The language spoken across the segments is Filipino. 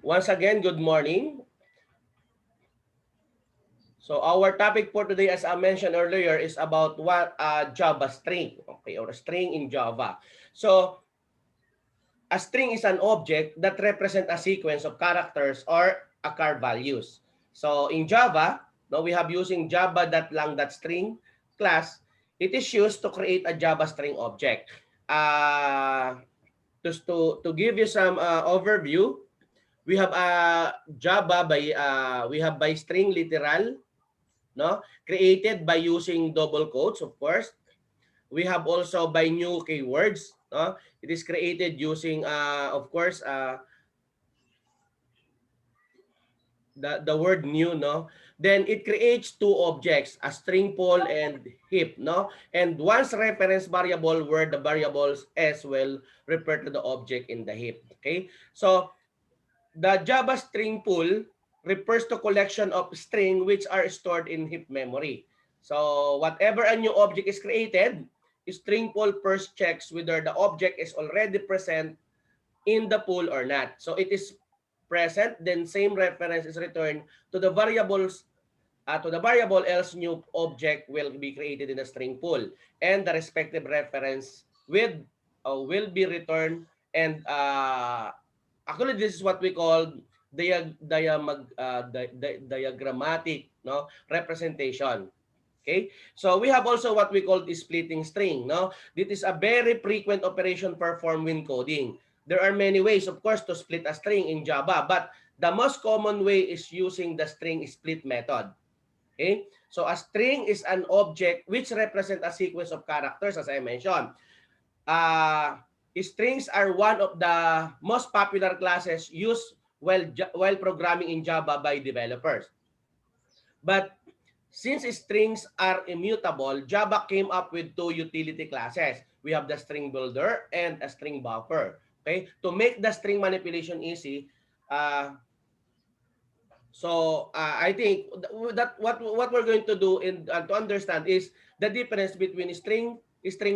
Once again, good morning. So our topic for today, as I mentioned earlier, is about what Java string, okay, or a string in Java. So a string is an object that represents a sequence of characters or a char values. So in Java, now we have using java.lang.string class. It is used to create a Java string object. Uh, to give you some overview, we have Java by we have by string literal, no, created by using double quotes, of course. We have also by new keywords, no. It is created using of course the word new, no. Then it creates two objects, a string pool and heap, no. And once reference variable where the variables s will refer to the object in the heap. Okay, so the Java string pool refers to collection of string which are stored in heap memory. So whatever a new object is created, string pool first checks whether the object is already present in the pool or not. So it is present, then same reference is returned to the variables to the variable, else new object will be created in the string pool, and the respective reference will be returned. And actually this is what we call diagrammatic, no, representation. Okay, so we have also what we call the splitting string, no. This is a very frequent operation performed when coding. There are many ways, of course, to split a string in Java, but the most common way is using the string split method. Okay, so a string is an object which represent a sequence of characters, as I mentioned. uh, Strings are one of the most popular classes used while programming in Java by developers. But since strings are immutable, Java came up with two utility classes. We have the string builder and a string buffer. Okay, to make the string manipulation easy, I think that what we're going to do in to understand is the difference between string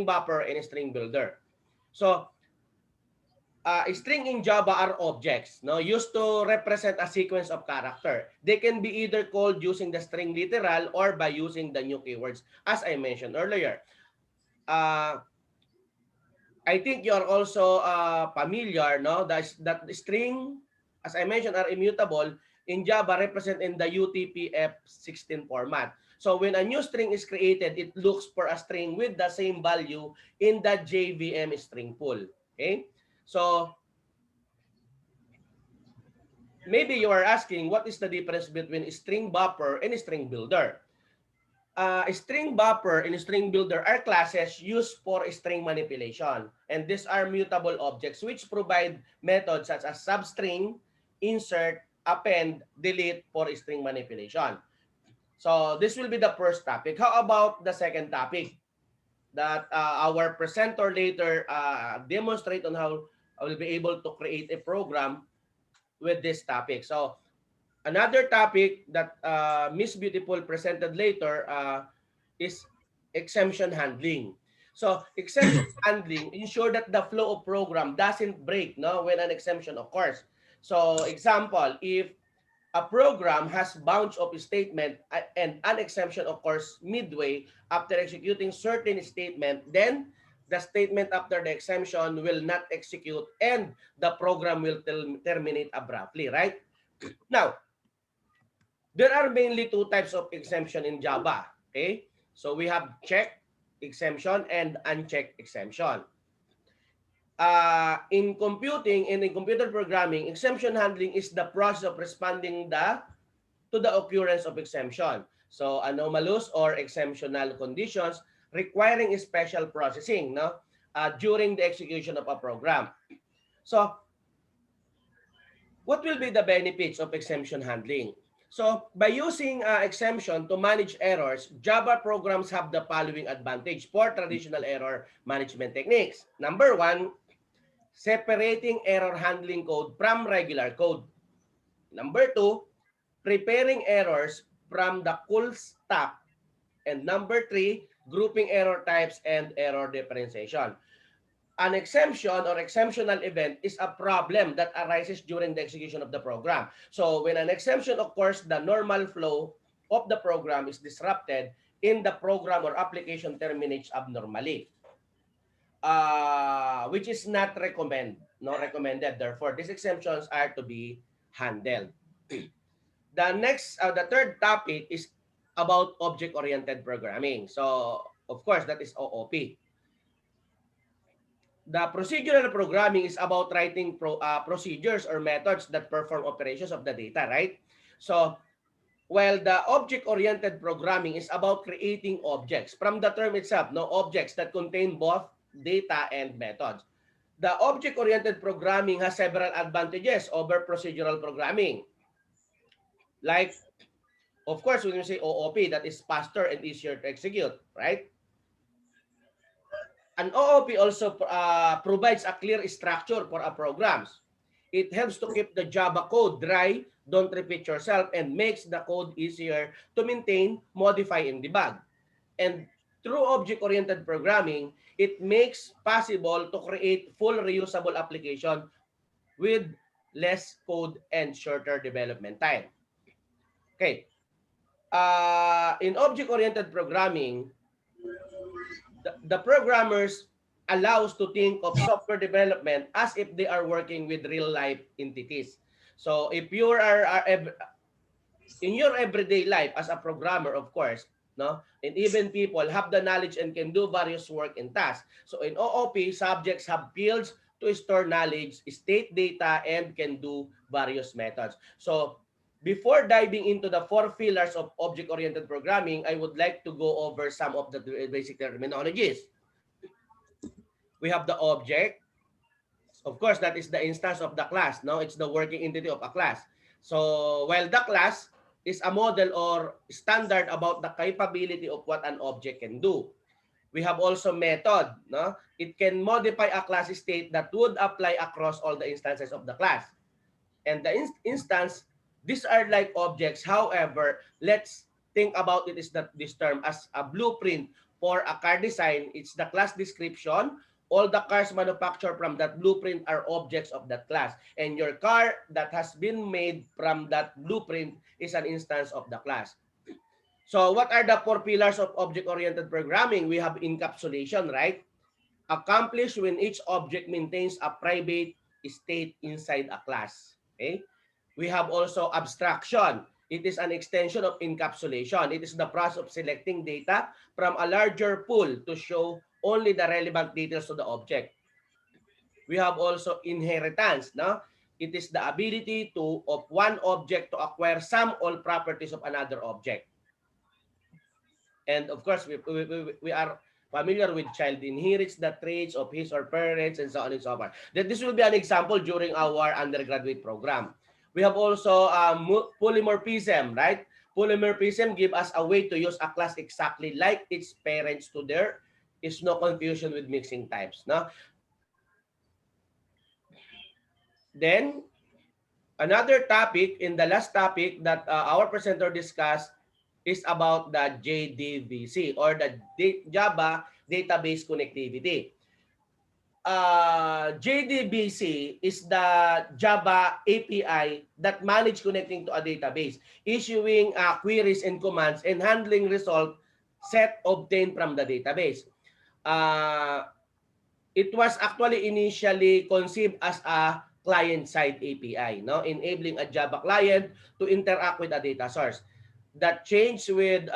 buffer and string builder. So string in Java are objects, no, used to represent a sequence of character. They can be either called using the string literal or by using the new keywords, as I mentioned earlier. Uh, I think you are also familiar, no, that the string, as I mentioned, are immutable in Java, represent in the UTF-16 format. So when a new string is created, it looks for a string with the same value in the JVM string pool. Okay, so maybe you are asking what is the difference between string buffer and string builder. String buffer and string builder are classes used for string manipulation, and these are mutable objects which provide methods such as substring, insert, append, delete for string manipulation. So this will be the first topic. How about the second topic that our presenter later demonstrate on how I will be able to create a program with this topic. So another topic that Miss Beautiful presented later is exemption handling. So exemption handling ensure that the flow of program doesn't break, no, when an exemption occurs. So example, if a program has bunch of statement and an exemption occurs midway after executing certain statement, then the statement after the exemption will not execute and the program will terminate abruptly, right? Now, there are mainly two types of exemption in Java. Okay, so we have check exemption and unchecked exemption. In computing and in computer programming, exemption handling is the process of responding to the occurrence of exemption. So anomalous or exemptional conditions requiring special processing, no, during the execution of a program. So what will be the benefits of exemption handling? So by using exemption to manage errors, Java programs have the following advantage for traditional error management techniques. Number one, separating error handling code from regular code. Number two, preparing errors from the full stack. And number three, grouping error types and error differentiation. An exemption or exemptional event is a problem that arises during the execution of the program. So when an exemption occurs, the normal flow of the program is disrupted in the program or application terminates abnormally, which is not recommended. Therefore, these exemptions are to be handled. The third topic is about object-oriented programming. So, of course, that is OOP. The procedural programming is about writing procedures or methods that perform operations of the data, right? So, while the object-oriented programming is about creating objects. From the term itself, no, objects that contain both data and methods. The object-oriented programming has several advantages over procedural programming. Like, of course, when you say OOP, that is faster and easier to execute, right? An OOP also provides a clear structure for a programs. It helps to keep the Java code dry, don't repeat yourself, and makes the code easier to maintain, modify, and debug. And through object-oriented programming, it makes possible to create full reusable application with less code and shorter development time. Okay. In object-oriented programming, the programmers allows to think of software development as if they are working with real life entities. So if you are in your everyday life as a programmer, of course, no, and even people have the knowledge and can do various work and tasks. So in OOP, subjects have fields to store knowledge, state data, and can do various methods. So before diving into the four pillars of object-oriented programming, I would like to go over some of the basic terminologies. We have the object. Of course, that is the instance of the class. No, it's the working entity of a class. So while the class is a model or standard about the capability of what an object can do. We have also method. No, it can modify a class state that would apply across all the instances of the class. And the instance, these are like objects. However, let's think about it is that this term as a blueprint for a car design. It's the class description. All the cars manufactured from that blueprint are objects of that class. And your car that has been made from that blueprint is an instance of the class. So what are the four pillars of object-oriented programming? We have encapsulation, right? Accomplished when each object maintains a private state inside a class. Okay? We have also abstraction. It is an extension of encapsulation. It is the process of selecting data from a larger pool to show only the relevant details to the object. We have also inheritance. No? It is the ability of one object to acquire some all properties of another object. And of course, we are familiar with child inherits the traits of his or parents and so on and so forth. That this will be an example during our undergraduate program. We have also polymorphism, right? Polymorphism give us a way to use a class exactly like its parents to there is no confusion with mixing types. No? Then, another topic, in the last topic that our presenter discussed is about the JDBC or the Java Database Connectivity. JDBC is the Java API that manage connecting to a database, issuing queries and commands and handling result set obtained from the database. It was actually initially conceived as a client-side API, no, enabling a Java client to interact with a data source. That changed with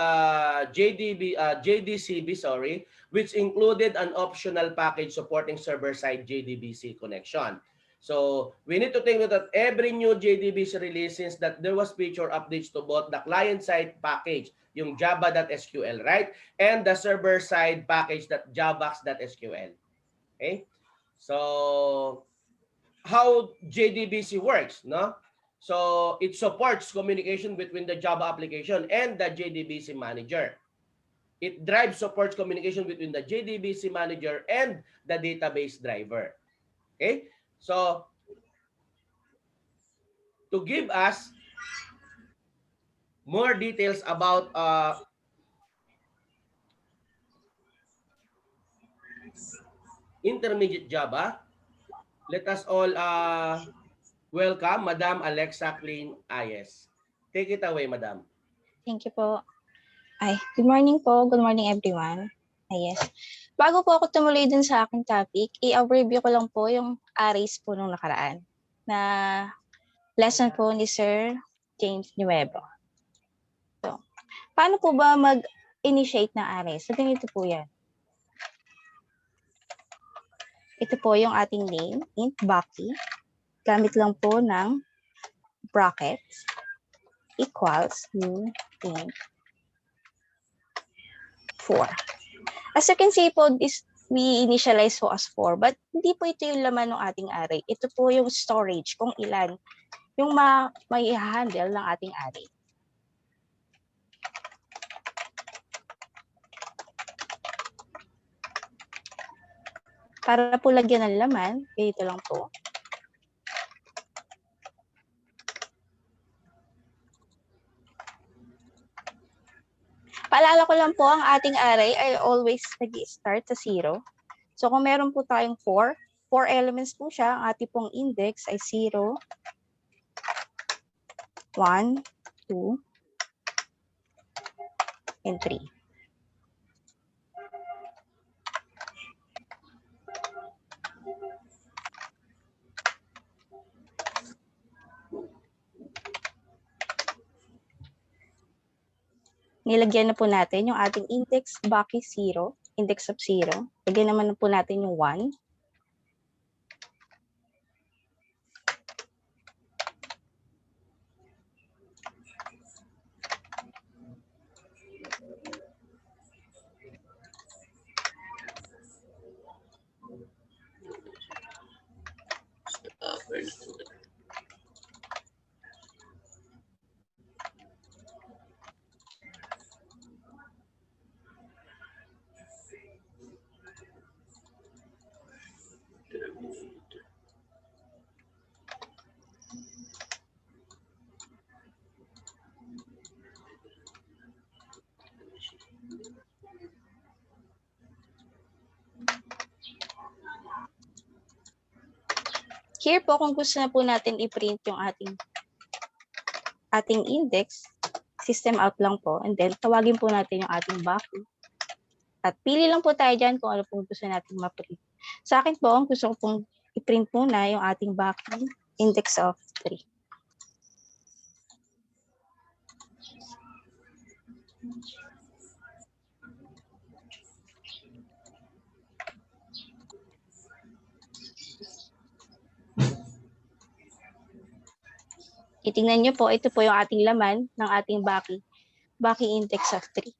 JDCB, sorry, which included an optional package supporting server-side JDBC connection. So we need to think that every new JDBC release, since that there was feature updates to both the client-side package, yung java.sql, right? And the server-side package, that javax.sql. Okay? So how JDBC works, no? So it supports communication between the Java application and the JDBC manager. It drives supports communication between the JDBC manager and the database driver. Okay? So to give us more details about intermediate Java. Let us all welcome Madam Alexa Keline Ayes. Take it away, Madam. Thank you po. Good morning po. Good morning, everyone. Yes. Bago po ako tumuloy dun sa aking topic, i-overview ko lang po yung arrays po nung nakaraan na lesson po ni Sir James Nuevo. So, paano po ba mag-initiate ng arrays? So, ganito po yan. Ito po yung ating name, int Baki. Gamit lang po ng brackets equals new int 4. As you can see po, we initialize po as 4, but hindi po ito yung laman ng ating array. Ito po yung storage, kung ilan yung may handle ng ating array. Para po lagyan ng laman, ganito lang po. Paalala ko lang po, ang ating array ay always nag-start sa 0. So kung meron po tayong 4 elements po siya, ang ating pong index ay 0, 1, 2, and 3. Nilagyan na po natin yung ating index Baki 0, index of 0. Lagyan naman na po natin yung 1. Here po, kung gusto na po natin i-print yung ating index, system out lang po, and then tawagin po natin yung ating Baki. At pili lang po tayo dyan kung ano po gusto natin ma-print. Sa akin po, gusto ko pong i-print muna yung ating Baki index of 3. Itingnan nyo po, ito po yung ating laman ng ating Baki index of 3.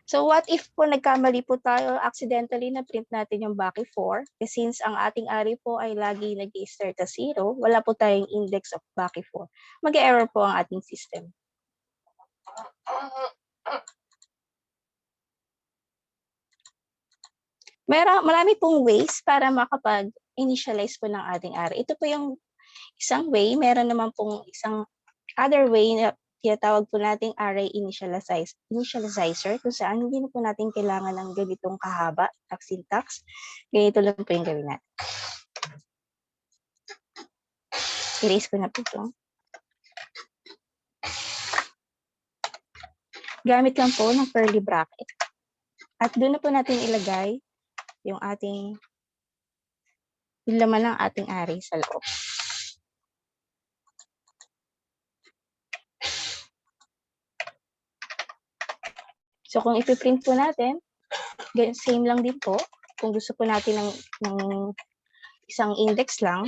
So what if po nagkamali po tayo, accidentally na print natin yung Baki 4, since ang ating array po ay lagi nag-i-start sa 0, wala po tayong index of Baki 4. Mag-error po ang ating system. Marami pong ways para makapag-initialize po ng ating array. Ito po yung isang way. Meron naman pong isang other way na tinatawag po nating array initializer, kung saan hindi na po natin kailangan ng ganitong kahaba at syntax. Ganito lang po yung gawin natin. Erase ko na po ito. Gamit lang po ng curly bracket. At doon na po natin ilagay yung laman ng ating array sa loob. So kung ipiprint po natin, same lang din po. Kung gusto po natin ng isang index lang,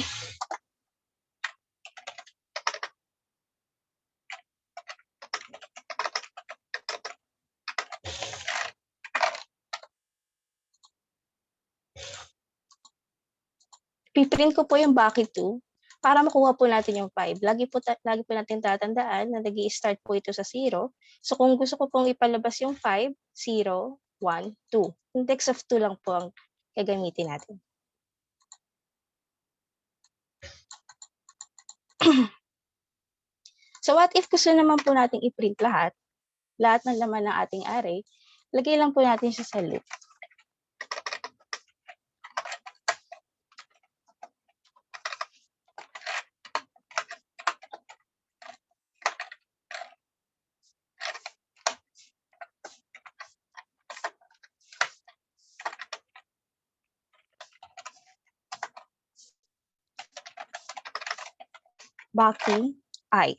piprint ko po yung Baki 2 para makuha po natin yung 5. Lagi po natin tatandaan na nag-i-start po ito sa 0. So kung gusto ko pong ipalabas yung 5, 0, 1, 2. Index of 2 lang po ang gagamitin natin. So what if gusto naman po natin i-print lahat ng laman ng ating array, lagay lang po natin siya sa loop. backing I.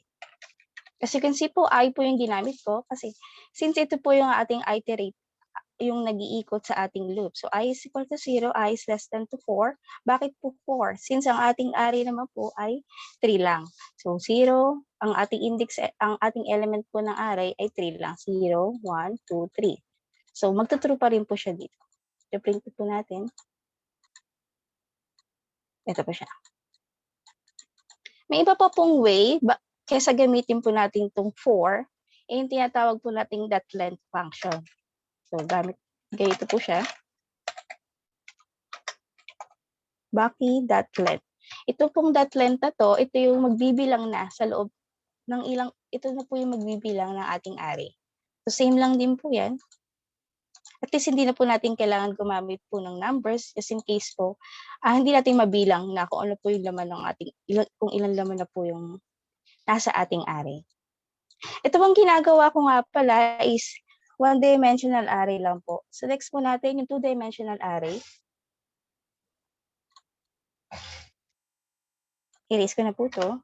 As you can see po, I po yung ginamit ko kasi since ito po yung ating iterate, yung nag-iikot sa ating loop. So, I is equal to 0, I is less than to 4. Bakit po 4? Since ang ating array naman po ay 3 lang. So, 0, ang ating index, ang ating element po ng array ay 3 lang. 0, 1, 2, 3. So, magtutrue pa rin po siya dito. I-print po natin. Ito po siya. May iba pa pong way, kesa gamitin po natin itong 4, yung tinatawag po nating dot length function. So, ganito po siya. Baki.length. Ito pong dot length na to, ito yung magbibilang na sa loob ng ito na po yung magbibilang ng ating array. So, same lang din po yan. At least hindi na po natin kailangan gumamit po ng numbers just in case po, hindi natin mabilang na kung ano po yung laman ng kung ilan laman na po yung nasa ating array. Ito pong ginagawa ko nga pala is one-dimensional array lang po. So, next po natin yung two-dimensional array. Erase ko na po ito.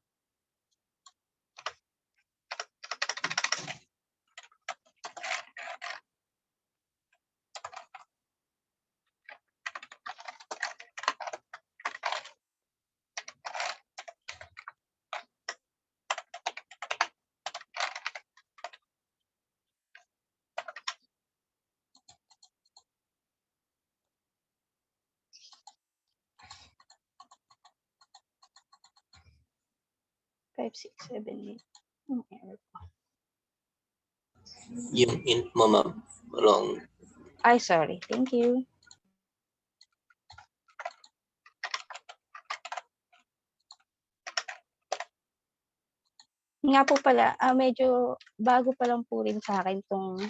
Five, six, seven, 8. Yung int mo, ma'am, wrong. Ay, sorry. Thank you. Nga po pala, medyo bago pa lang po rin sa akin itong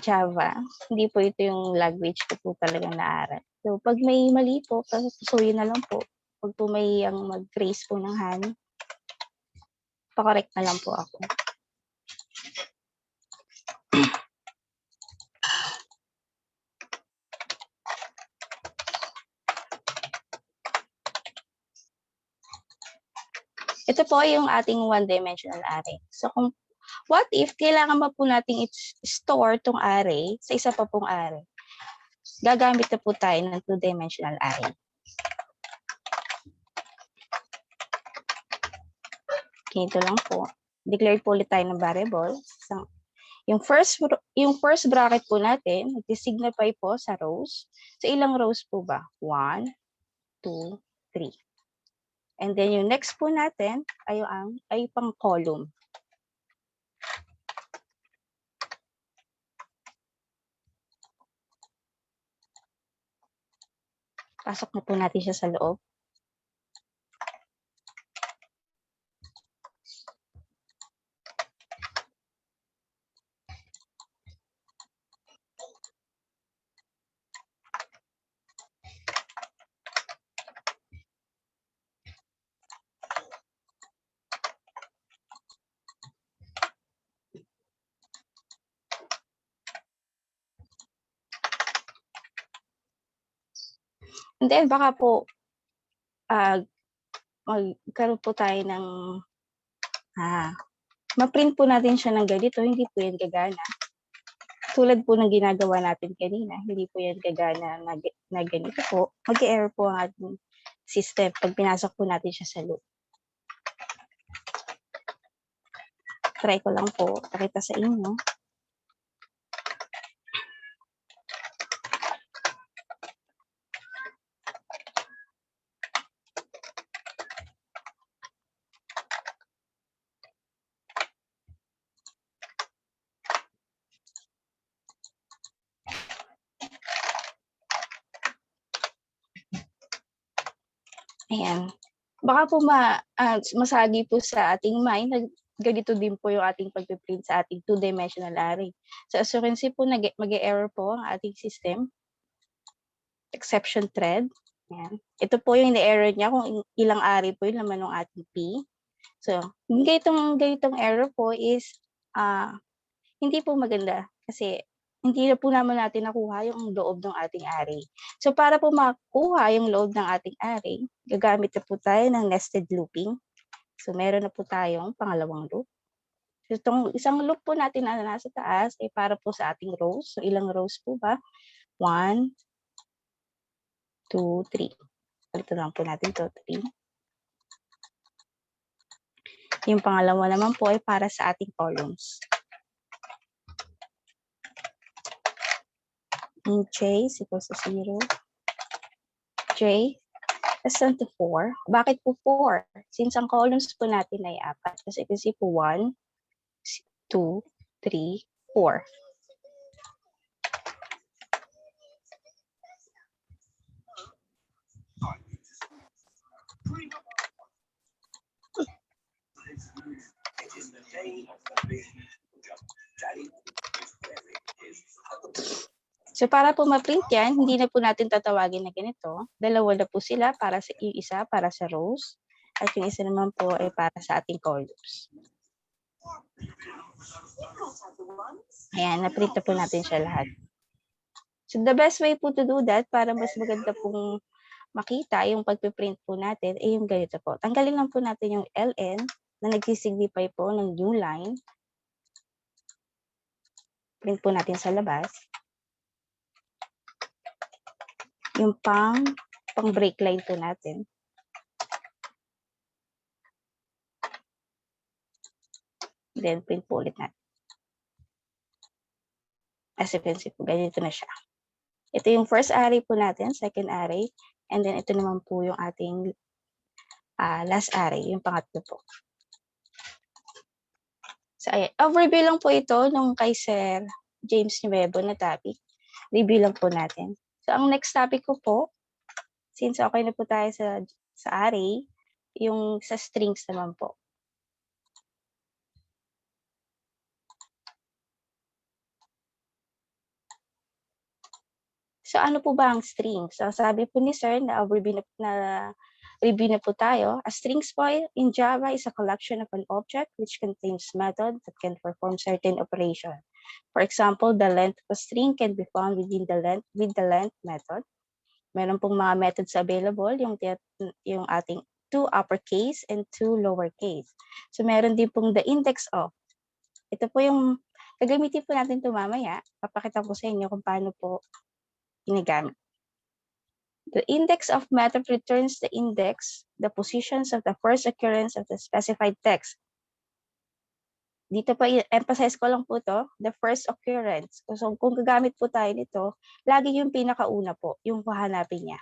Java. Hindi po ito yung language ko po talaga naaral. So, pag may mali po, pasusuyin na lang po. Pag po may mag-raise po ng hand, pa-correct na lang po ako. Ito po yung ating one-dimensional array. So, what if kailangan pa po nating store itong array sa isa pa pong array? Gagamit na po tayo ng two-dimensional array. Ganito lang po. Declare po ulit tayo ng variable. So, yung first bracket po natin, nag-signify po sa rows. So, ilang rows po ba? 1, 2, 3. And then yung next po natin ay pang column. Pasok na po natin siya sa loob. And then baka po magkaroon po tayo ng ma-print po natin siya ng ganito, hindi po yan gagana. Tulad po ng ginagawa natin kanina, hindi po yan gagana na ganito po. Mag-error po ang ating system pag pinasok po natin siya sa loop. Try ko lang po, pakita sa inyo. Ayan. Baka po masagi po sa ating mind na ganito din po yung ating pagpiprint sa ating two-dimensional array. So as you can see po, mag-error po ang ating system. Exception thread. Ayan. Ito po yung error niya kung ilang array po yung laman ng ating P. So, ganitong error po is hindi po maganda kasi hindi na po naman natin nakuha yung loob ng ating array. So, para po makuha yung loob ng ating array, gagamit na po tayo ng nested looping. So, meron na po tayong pangalawang loop. So, itong isang loop po natin na nasa taas ay para po sa ating rows. So, ilang rows po ba? 1, 2, 3. Ito lang po natin to, 3. Yung pangalawa naman po ay para sa ating columns. J is equals to 0. J is equal to 4. Bakit po 4? Since ang columns po natin ay 4. Kasi kasi po 1, 2, 3, 4. So, para po ma-print yan, hindi na po natin tatawagin na ganito. Dalawa na po sila, para sa yung isa para sa rows, at yung isa naman po ay para sa ating columns. Ayan, na-print na po natin siya lahat. So, the best way po to do that, para mas maganda pong makita yung pagpiprint po natin, ay yung ganito po. Tanggalin lang po natin yung LN na nagsisignify po ng new line. Print po natin sa labas. Yung pang break line po natin. Then, print po ulit natin. As you can see po, ganito na siya. Ito yung first array po natin, second array, and then ito naman po yung ating last array, yung pangatlo po. So, ayan. Overview lang po ito nung kay Sir James Nuevo na topic. Review lang po natin. So, ang next topic ko po, since okay na po tayo sa array, yung sa strings naman po. So, ano po ba ang strings? So, sabi po ni Sir na review na po tayo. A strings po in Java is a collection of an object which contains method that can perform certain operation. For example, the length of a string can be found with the length method. Meron pong mga methods available, yung ating 2 uppercase and 2 lowercase. So, meron din pong the index of. Ito po yung gagamitin po natin ito mamaya. Papakita ko sa inyo kung paano po ginagamit. The index of method returns the index, the positions of the first occurrence of the specified text. Dito pa, emphasize ko lang po to, the first occurrence. So, kung gagamit po tayo nito, lagi yung pinakauna po, yung hahanapin niya.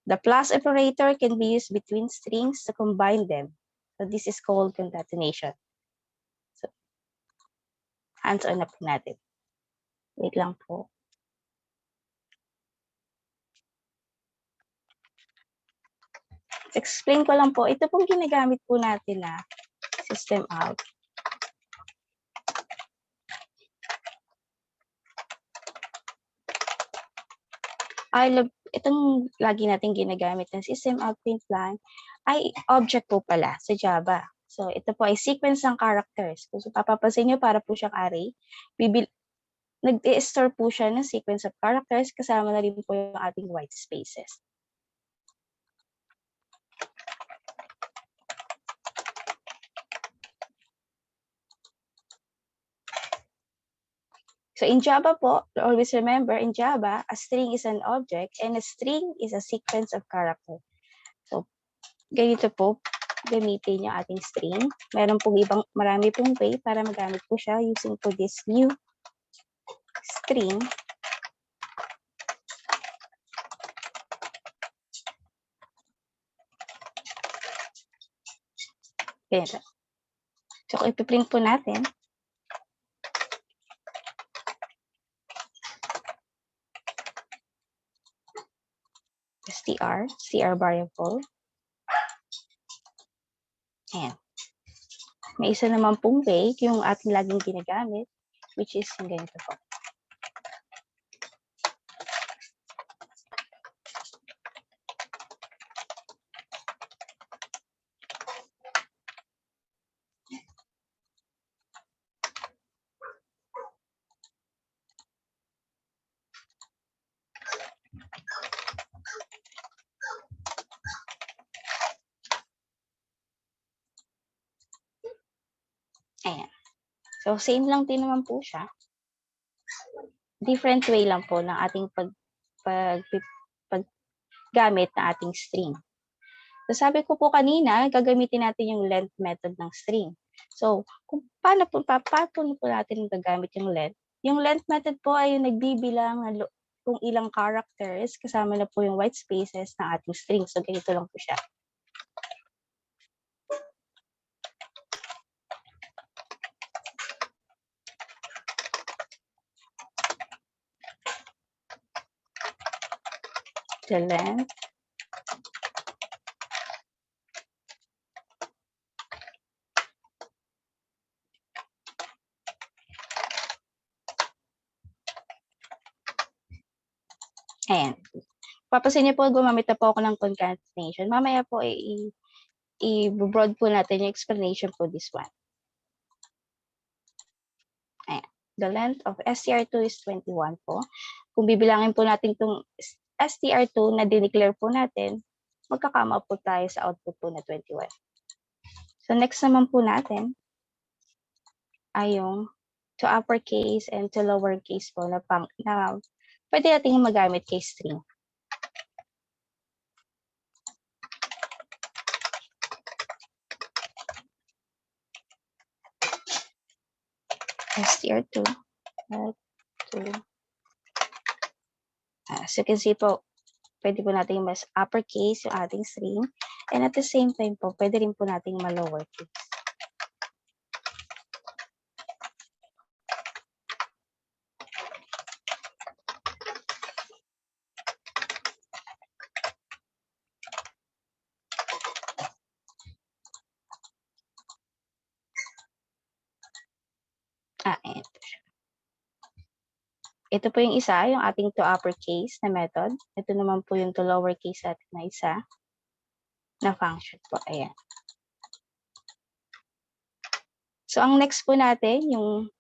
The plus operator can be used between strings to combine them. So, this is called concatenation. So, hands-on na po natin. Wait lang po. Explain ko lang po, ito pong ginagamit po natin na system out. Itong lagi natin ginagamit ng system out print line ay object po pala sa Java. So, ito po ay sequence ng characters. Kung papapansin nyo, para po siyang array. Nag-i-store po siya ng sequence of characters, kasama na rin po yung ating white spaces. So, in Java po, always remember, in Java, a string is an object and a string is a sequence of characters. So, ganito po, gamitin yung ating string. Meron pong marami pong way para magamit po siya using po this new string. Ganito. So, kung ipiprint po natin, str variable. Ayan. May isa naman pong way, yung ating laging ginagamit, which is yung ganito po. Ayan. So, same lang din naman po siya. Different way lang po ng ating paggamit ng ating string. So, sabi ko po kanina, gagamitin natin yung length method ng string. So, kung paano po natin gagamit yung length? Yung length method po ay yung nagbibilang ng kung ilang characters, kasama na po yung white spaces ng ating string. So, ganito lang po siya. The length Ayan. Papasin niyo po, gumamit na po ako ng concatenation. Mamaya po, i-broad po natin yung explanation po this one. Ayan. The length of str2 is 21 po. Kung bibilangin po natin itong str2 na dineclare po natin, magkakama po tayo sa output po na 21. So, next naman po natin ay yung to uppercase and to lowercase po na pwede natin magamit kay string. str2. As you can see po, pwede po natin mas uppercase yung ating string. And at the same time po, pwede rin po natin ma-lowercase. Ayan po siya. Ito po yung isa, yung ating to uppercase na method. Ito naman po yung to lowercase natin na isa na function po. Ayan. So, ang next po natin, yung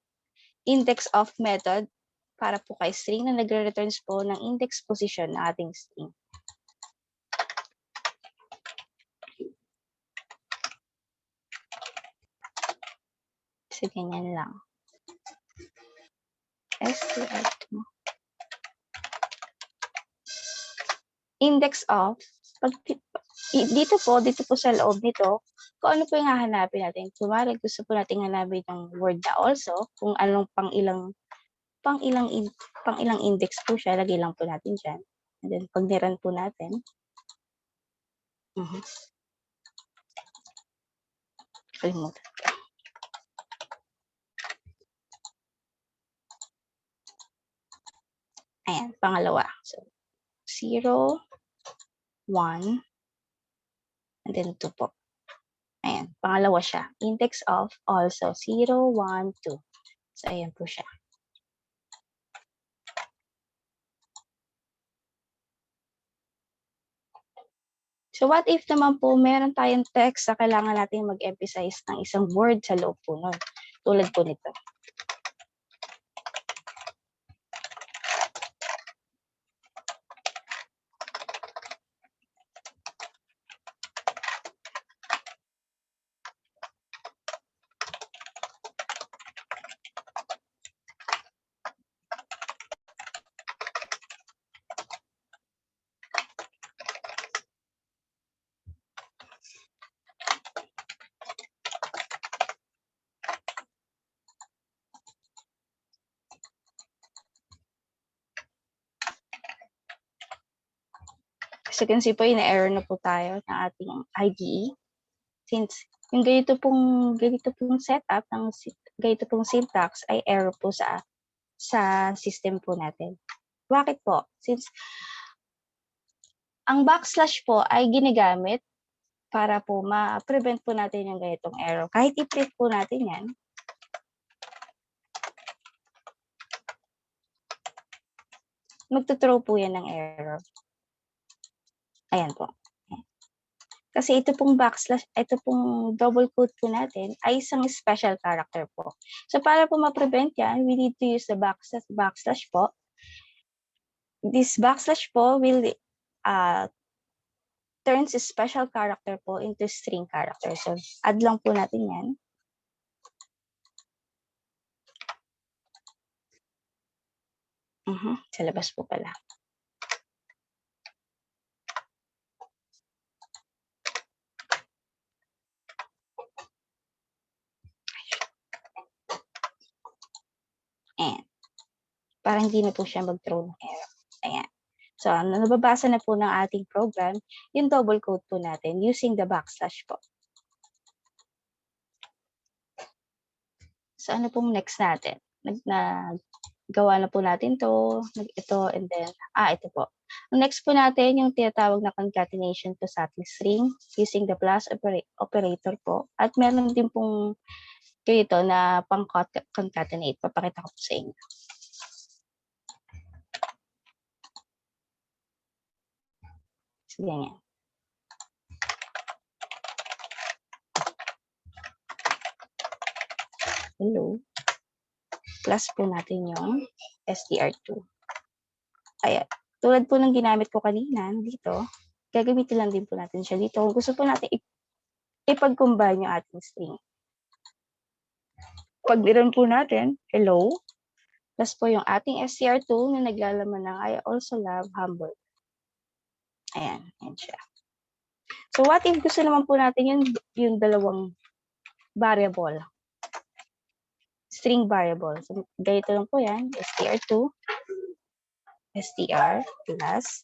index of method para po kay string na nagre-returns po ng index position ng ating string. So, ganyan lang. str2. Index of, dito po sa loob nito, kung ano po yung hahanapin natin. Kumari, gusto po natin hanapin ng word na also, kung anong pang ilang index po siya, lagay lang po natin dyan. And then, pag niran po natin, kalimutan. Ayan, pangalawa. So, 0, 1, and then 2 po. Ayan, pangalawa siya. Index of also 0, 1, 2. So, ayan po siya. So, what if naman po meron tayong text na kailangan natin mag-emphasize ng isang word sa loob po nun. Tulad po nito. So, you can see po, ina-error na po tayo ng ating IDE. Since yung ganito pong setup, ganito pong syntax ay error po sa system po natin. Bakit po? Since ang backslash po ay ginagamit para po ma-prevent po natin yung ganitong error. Kahit i-print po natin yan, magtuthrow po yan ng error. Ayan po. Kasi ito pong backslash, ito pong double quote po natin ay isang special character po. So, para po ma-prevent yan, we need to use the backslash po. This backslash po will turns a special character po into string character. So, add lang po natin yan. Sa labas po pala. And para hindi na po siya mag-throw ng error. Ayan. So, nababasa na po ng ating program yung double quote po natin using the backslash po. So, ano pong next natin? Gawa na po natin to, ito, and then, ito po. Ang next po natin, yung tinatawag na concatenation to satin string using the plus operator po. At meron din pong ganito na pang-concatenate. Papakita ko po sa inyo. So, ganyan. Hello. Plus po natin yung str2. Ayan. Tulad po ng ginamit ko kanina dito, gagamitin lang din po natin siya dito. Kung gusto po natin ipag-combine yung ating string. Pag niran po natin, hello, plus po yung ating str2 na naglalaman ng I also love hamburger. Ayan, yan siya. So what if gusto naman po natin yung dalawang variable, string variable. So ganito lang po yan, str2, str plus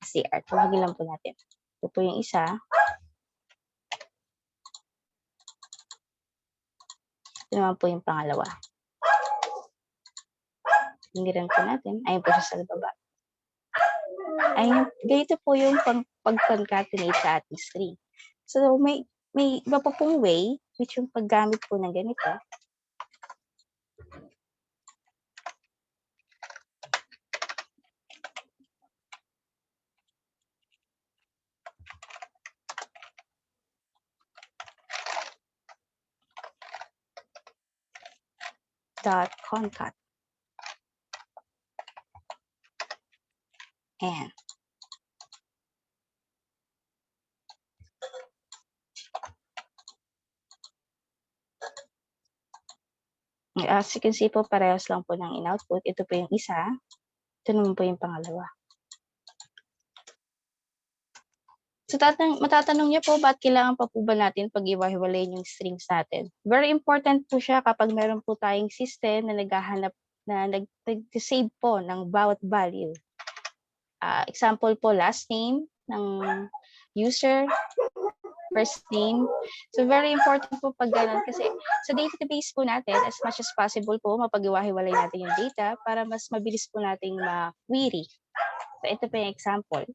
str. Tawagin lang po natin. Ito po yung isa. Ito naman po yung pangalawa. Hiniran po natin. Ayun po siya sa baba. Ayun, ganito po yung pag-concatenate sa ating string. So, may iba pa pong way, which yung paggamit po ng ganito. .concat. And as you can see po, parehas lang po ng in-output. Ito po yung isa. Ito naman po yung pangalawa. So, matatanong niyo po, ba't kailangan pa po ba natin pag-iwahiwalayin yung strings natin? Very important po siya kapag meron po tayong system na naghahanap, na nag-save po ng bawat value. Example po, last name ng user, first name. So, very important po pag ganun kasi sa database po natin, as much as possible po, mapag-iwahiwalay natin yung data para mas mabilis po nating ma-query. So, ito po yung example.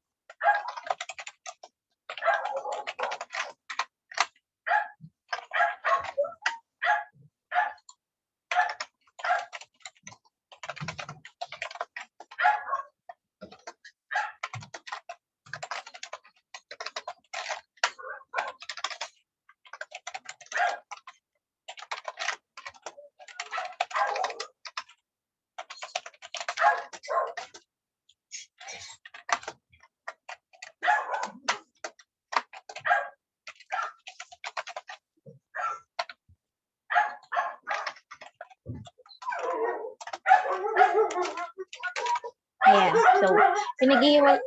Ayan. So, pinag-iwal.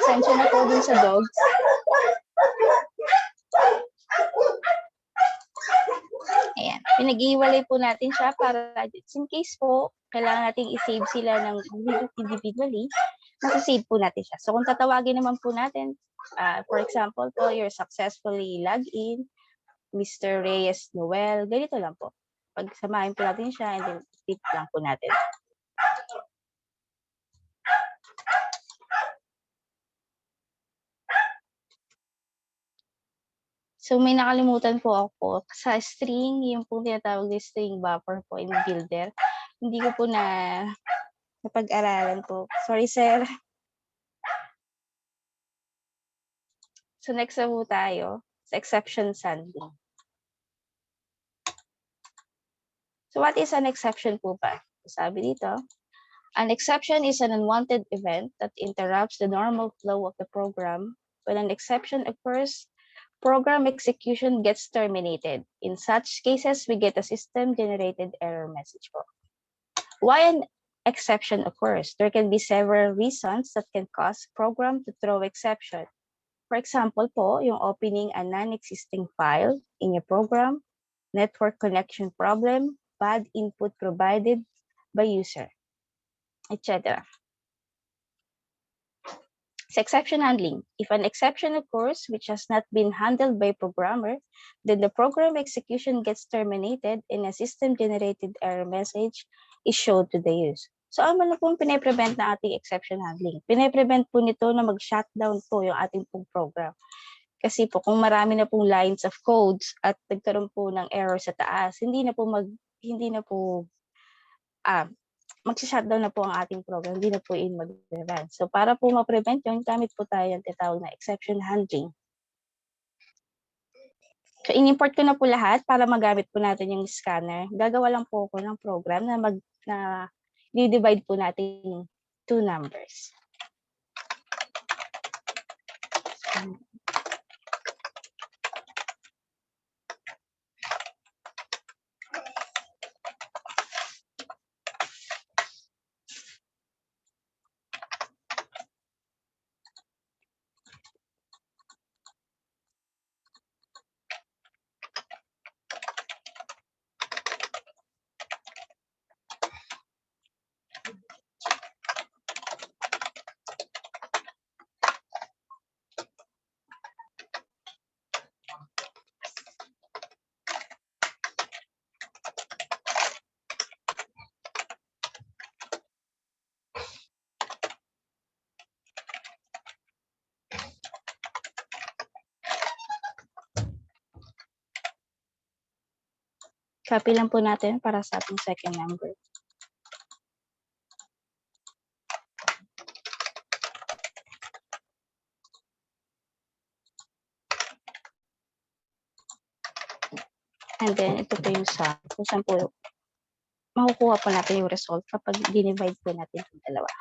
Sensya na po dun sa dogs. Ayan. Pinag-iwalay po natin siya para in case po, kailangan natin i-save sila ng individually, nasa-save po natin siya. So, kung tatawagin naman po natin, for example po, you're successfully logged in, Mr. Reyes Noel, ganito lang po. Pagsamahin po natin siya and then tip lang po natin. So, may nakalimutan po ako. Sa string, yung pong tinatawag na string buffer po in builder, hindi ko po napag-aralan po. Sorry, sir. So, next na po tayo sa exception handling. So, what is an exception po ba? Sabi dito, an exception is an unwanted event that interrupts the normal flow of the program. When an exception occurs, program execution gets terminated. In such cases, we get a system-generated error message po. Why an exception occurs. There can be several reasons that can cause program to throw exception. For example po, yung opening a non-existing file in your program, network connection problem, bad input provided by user, etc. Sa exception handling, if an exception occurs which has not been handled by programmer, then the program execution gets terminated and a system-generated error message is shown to the user. So, ano na pong pinaprevent na ating exception handling? Pinaprevent po nito na mag-shutdown po yung ating pong program. Kasi po, kung marami na pong lines of codes at nagkaroon po ng error sa taas, hindi na po mag-shutdown na po ang ating program, hindi na po yun mag-run. So, para po ma-prevent yun, gamit po tayo yung tinatawag na exception handling. So, in-import ko na po lahat para magamit po natin yung scanner. Gagawa lang po ako ng program na i-divide po natin two numbers. Copy lang po natin para sa ating second number. And then, ito po yung sum. Kung saan po, makukuha po natin yung result kapag dinivide po natin yung dalawa.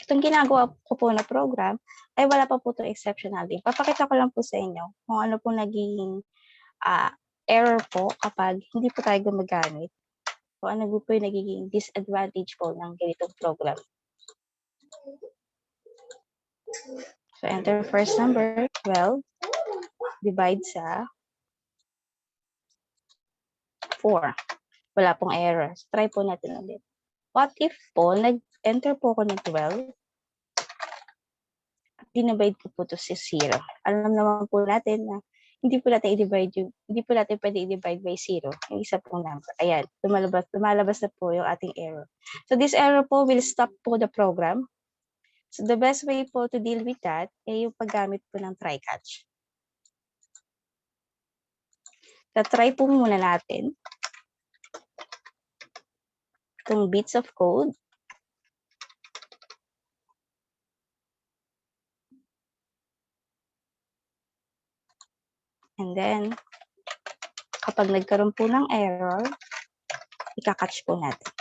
Itong ginagawa ko po na program, ay wala pa po itong exception handling. Papakita ko lang po sa inyo kung ano po naging error po kapag hindi po tayo gumagamit. Kung ano po yung nagiging disadvantage po ng ganitong program. So, enter first number, 12, divide sa 4. Wala pong error. So, try po natin ulit. What if po, nag-enter po ako ng 12, at dinivide ko po ito sa 0. Alam naman po natin na hindi po natin pwede i-divide by 0, yung isa pong number. Ayan, lumalabas na po yung ating error. So, this error po will stop po the program. So, the best way po to deal with that ay yung paggamit po ng try-catch. Try po muna natin itong bits of code. And then, kapag nagkaroon po ng error, ika-catch po natin.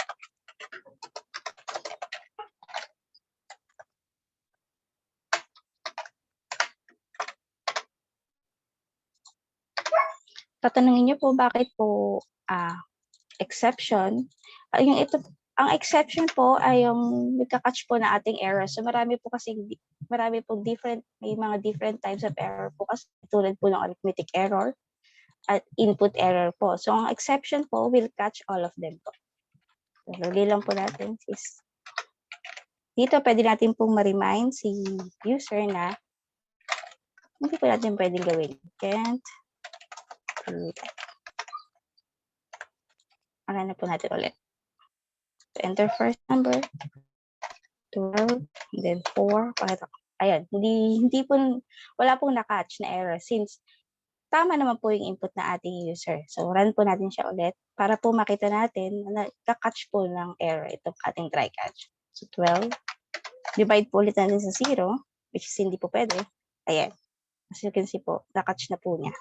Tatanungin niyo po bakit po exception. Ang exception po ay yung nagka-catch po na ating error. So marami po may mga different types of error po kasi tulad po ng arithmetic error at input error po. So ang exception po will catch all of them po. So lagay lang po natin is dito pwede natin pong ma-remind si user na hindi po natin pwedeng gawin. Can't do that. Ano na po natin ulit. So, enter first number, 12, then 4. Ayan, wala pong na-catch na error since tama naman po yung input na ating user. So, run po natin siya ulit para po makita natin na ka-catch po ng error itong ating try-catch. So, 12, divide po ulit natin sa 0, which is hindi po pwede. Ayan, as you can see po, na-catch na po niya.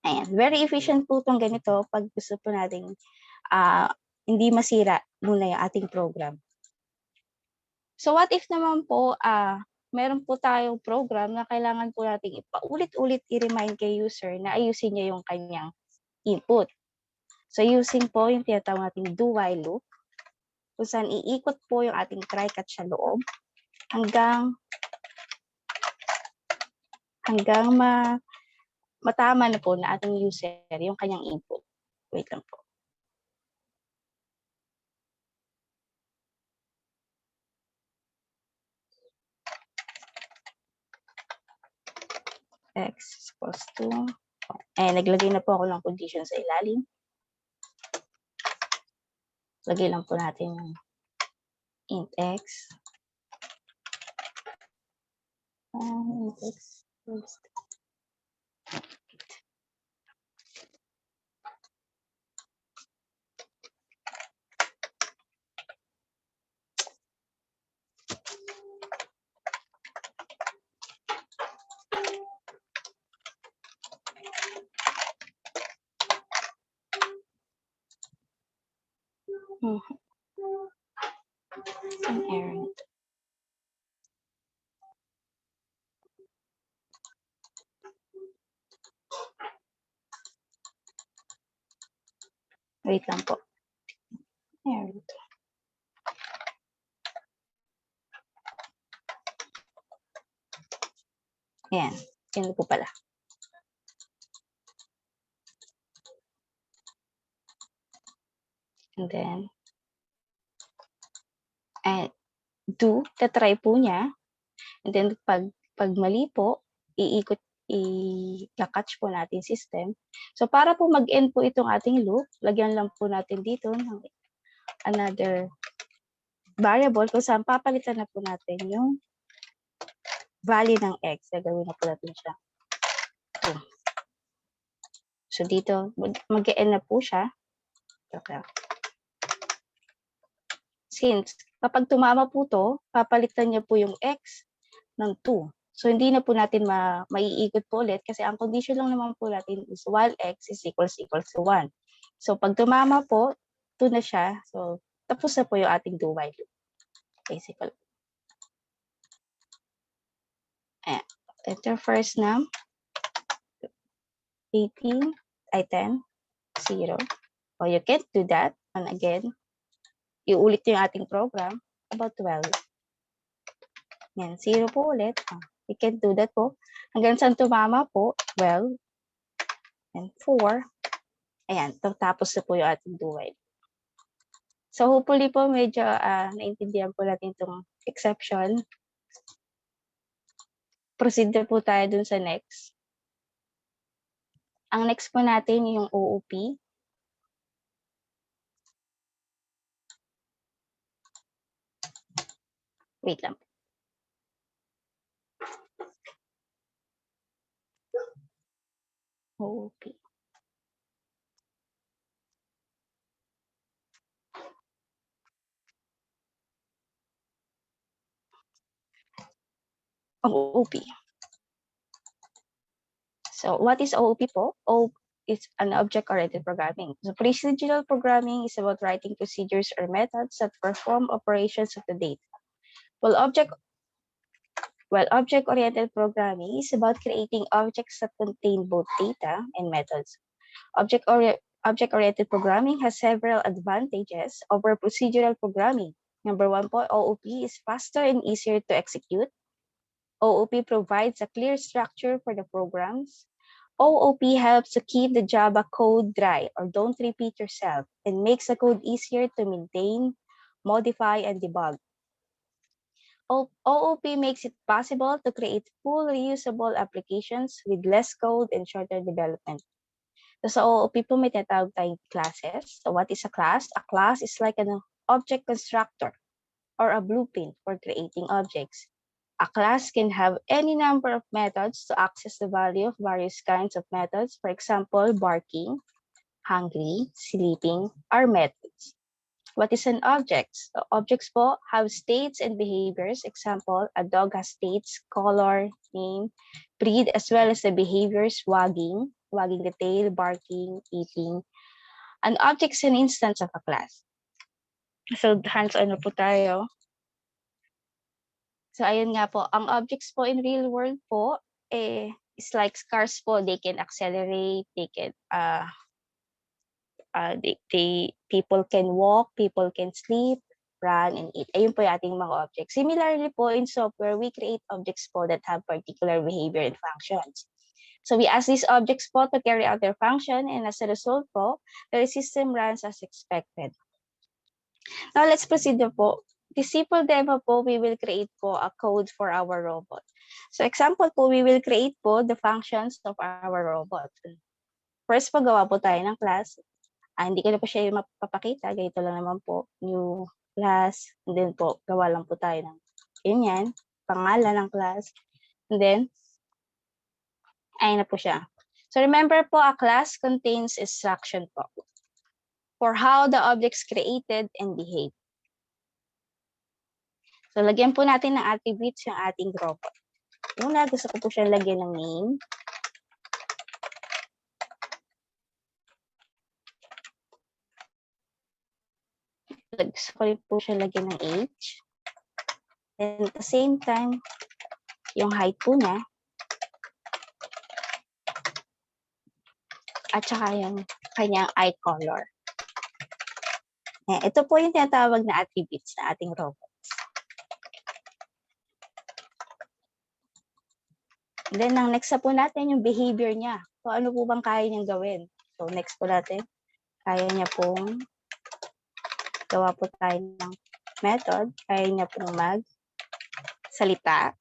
Ayan, very efficient po itong ganito pag gusto po nating hindi masira muna yung ating program. So what if naman po meron po tayong program na kailangan po nating paulit-ulit i-remind kay user na ayusin niya yung kanyang input. So using po yung tinatawag nating do while loop, kung saan iikot po yung ating try catch sa loob hanggang matama na po na ating user yung kanyang input. Wait lang po. X is equals to, naglagay na po ako ng condition sa ilalim. Lagay lang po natin yung int x. Int x. An error. Wait lang po. Error. Ayan. Yan po pala. And then, do, tatry po niya. And then, pag mali po, i-catch po natin system. So, para po mag-end po itong ating loop, lagyan lang po natin dito ng another variable kung saan papalitan na po natin yung value ng x. Gagawin na po natin siya. So, dito, mag-end na po siya. Since, kapag tumama po to, papalitan niya po yung x ng 2. So, hindi na po natin maiikot po ulit kasi ang condition lang naman po natin is while x is equals to 1. So, pag tumama po, 2 na siya. So, tapos na po yung ating do while loop. Basically. Enter first na 18, 10, 0. Or you can't do that. And again, iulit yung ating program about 12. Yan, 0 po ulit. We can do that po. Hanggang saan tumama po, 12 and 4. Ayan, tapos na po yung ating do while. So hopefully po medyo naintindihan po natin itong exception. Proceed na po tayo dun sa next. Ang next po natin yung OOP. Wait lang. OOP. OOP. So what is OOP po? OOP is an object-oriented programming. So procedural programming is about writing procedures or methods that perform operations of the data. While object-oriented programming is about creating objects that contain both data and methods. Object-oriented programming has several advantages over procedural programming. Number 1 po, OOP is faster and easier to execute. OOP provides a clear structure for the programs. OOP helps to keep the Java code dry or don't repeat yourself and makes the code easier to maintain, modify, and debug. OOP makes it possible to create full reusable applications with less code and shorter development. So sa OOP po may tinatawag tayong classes. So what is a class? A class is like an object constructor or a blueprint for creating objects. A class can have any number of methods to access the value of various kinds of methods. For example, barking, hungry, sleeping are methods. What is an object? So objects po have states and behaviors. Example, a dog has states, color, name, breed, as well as the behaviors wagging the tail, barking, eating. An object is an instance of a class. So hands-on na po tayo So ayun nga po, ang objects po in real world po is like cars po. They can accelerate, they can people can walk, people can sleep, run, and eat. Ayun po yung ating mga objects. Similarly po in software, we create objects po that have particular behavior and functions. So we ask these objects po to carry out their function, and as a result po, the system runs as expected. Now let's proceed na po. This simple demo po, we will create po a code for our robot. So example po, we will create po the functions of our robot. First po, gawa po tayo ng class. Hindi ko na po siya mapapakita. Ganito lang naman po. New class. And then po, gawa lang po tayo ng ganyan. Pangalan ng class. And then, ayun na po siya. So remember po, a class contains instruction po for how the objects created and behave. So lagyan po natin ng attributes yung ating robot. Una, gusto ko po siya lagyan ng name. Gusto ko rin po siya lagyan ng age. And at the same time, yung height po niya. At saka yung kanyang eye color. Ito po yung tinatawag na attributes na ating robots. Then, ang next na po natin yung behavior niya. So, ano po bang kaya niyang gawin? So, next po natin, kaya niya pong gawa po tayo ng method. Kaya niya pong magsalita.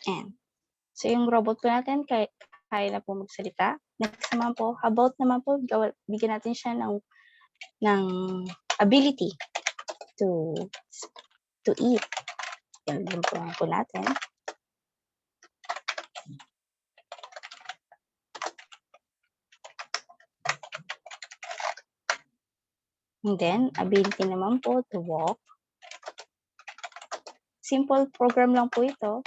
And, so, yung robot po natin, kaya na po magsalita. Next naman po, about naman po, bigyan natin siya ng ability to eat. Yan po natin. And then, ability naman po to walk. Simple program lang po ito.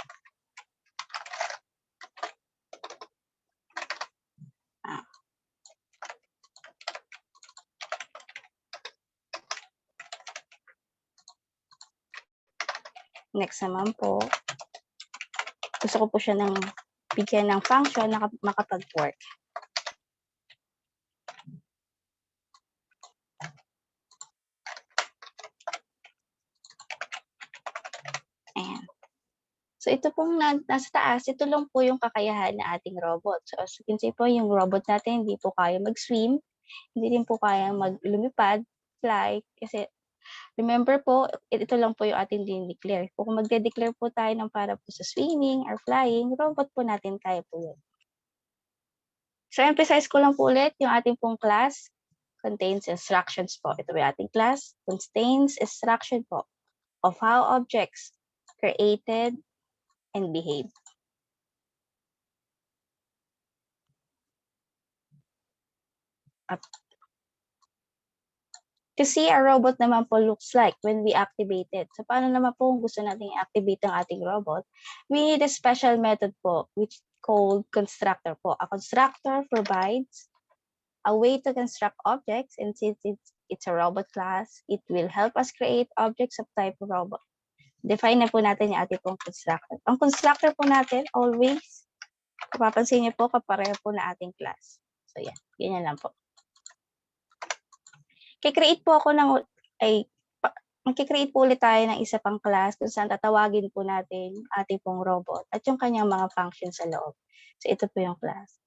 Next naman po, gusto ko po siya bigyan ng function na makapag-work. Ayan. So ito pong nasa taas, ito lang po yung kakayahan na ating robot. So as you can see po, yung robot natin hindi po kaya mag-swim, hindi din po kaya lumipad, fly, kasi remember po, ito lang po yung ating din-declare. Kung magde-declare po tayo ng para po sa swimming or flying, robot po natin kaya po yun. So emphasize ko lang po ulit, yung ating pong class contains instructions po. Ito yung ating class, contains instruction po of how objects created and behave. to see a robot naman po looks like when we activate it. So, paano naman po kung gusto natin i-activate ang ating robot? We need a special method po, which called constructor po. A constructor provides a way to construct objects, and since it's a robot class, it will help us create objects of type robot. Define na po natin yung ating pong constructor. Ang constructor po natin, always, mapapansin niyo po, kapareho po na ating class. So, yan. Ganyan lang po. Kikreate po ako ng, magkikreate po ulit tayo ng isa pang class kung saan tatawagin po natin ating pong robot at yung kanyang mga functions sa loob. So, ito po yung class.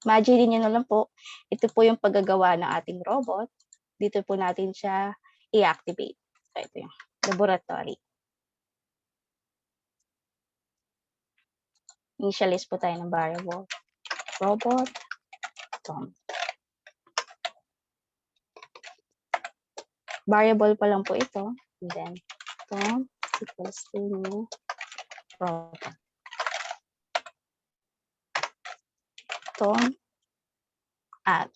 Imagine niyo na lang po, ito po yung paggagawa ng ating robot. Dito po natin siya i-activate. So, ito yung laboratory. Initialize po tayo ng variable. Robot. Tom. Variable pa lang po ito. And then, Tom equals to new robot. Tom.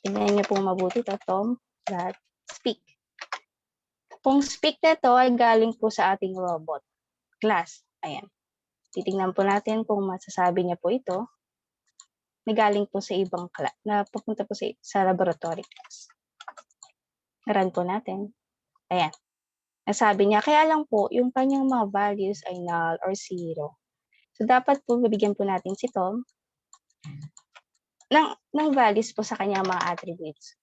Tingnan niyo po mabuti ito. Tom.speak. Kung speak na to ay galing po sa ating robot class. Ayan. Titingnan po natin kung masasabi niya po ito na galing po sa ibang class, na pupunta po sa laboratory class. Run po natin. Ayan. Nasabi niya, kaya lang po, yung kanyang mga values ay null or zero. So, dapat po, bibigyan po natin si Tom ng values po sa kanyang mga attributes.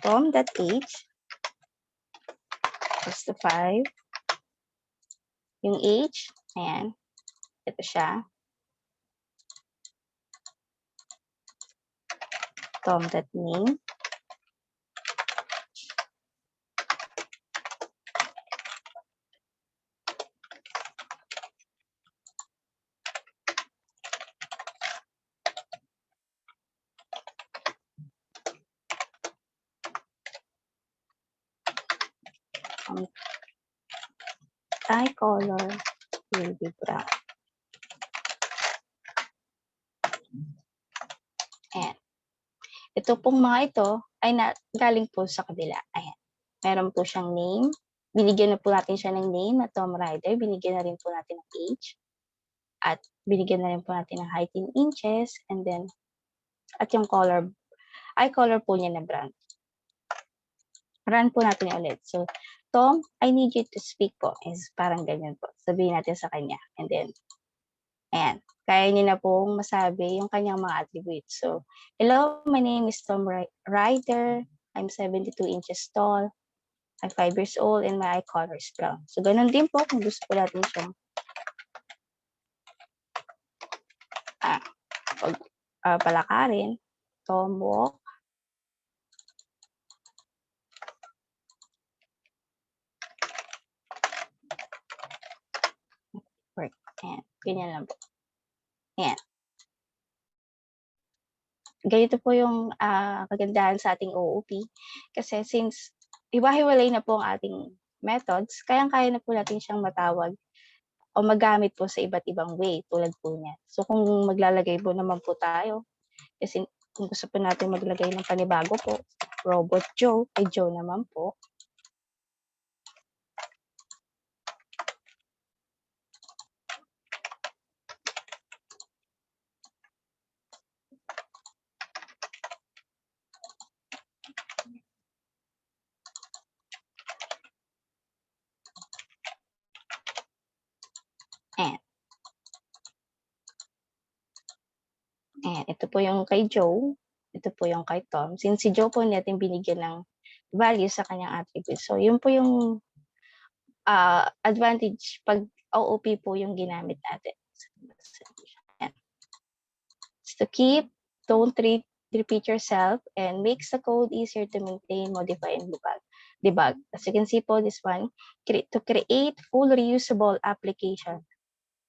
Tom.age equals to 5. Yung age, ayan, ito siya. Tom.name. Eye color will be brown. Ayan. Ito pong mga ito ay galing po sa kabila. Ayan. Meron po siyang name. Binigyan na po natin siya ng name na Tom Rider. Binigyan na rin po natin ng age. At binigyan na rin po natin ng height in inches. And then, at yung color, eye color po niya na brown. Run po natin ulit. So, Tom, I need you to speak po. Is parang ganyan po. Sabihin natin sa kanya. And then, ayan. Kaya niya na pong masabi yung kanyang mga attributes. So, hello, my name is Tom Rider. I'm 72 inches tall. I'm 5 years old and my eye color is brown. So, ganun din po kung gusto po natin siyang palakarin. Tom walk. Work. Ayan. Ganyan lang po. Ayan. Ganito po yung kagandahan sa ating OOP. Kasi since iwahiwalay na po ang ating methods, kayang-kaya na po natin siyang matawag o magamit po sa iba't ibang way tulad po niya. So kung maglalagay po naman po tayo, kasi kung gusto po natin maglagay ng panibago po, Robot Joe, ay Joe naman po. And ito po yung kay Joe. Ito po yung kay Tom. Since si Joe po natin binigyan ng value sa kanyang attribute. So, yun po yung advantage pag OOP po yung ginamit natin. Ayan. To keep, don't repeat yourself, and makes the code easier to maintain, modify, and debug. As you can see po, this one, to create full reusable application.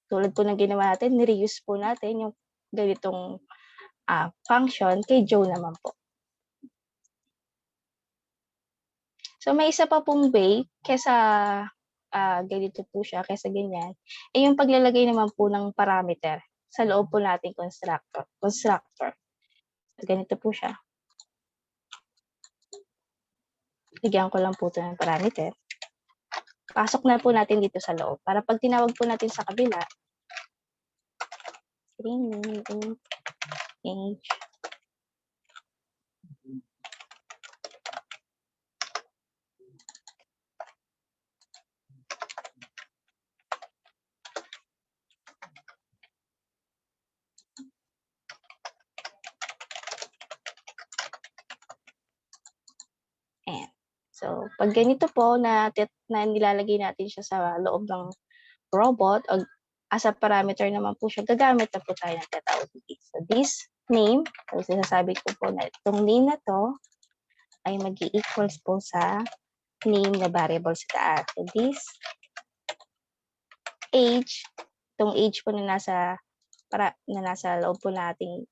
Tulad po ng ginawa natin, ni-reuse po natin yung ganitong function kay Joe naman po. So, may isa pa pong way kesa ganito po siya, kesa ganyan, yung paglalagay naman po ng parameter sa loob po nating constructor. So, ganito po siya. Bigyan ko lang po ito ng parameter. Pasok na po natin dito sa loob. Para pag tinawag po natin sa kabila, string name, age, and so, pag ganito po na nilalagay natin siya sa loob ng robot o as a parameter naman po siya, gagamit na po tayo ng tinatawag na this. So, this name, so sinasabi ko po na itong name na to ay mag-i-equals po sa name na variable sa taas. So, this age, itong age po na nasa loob po nating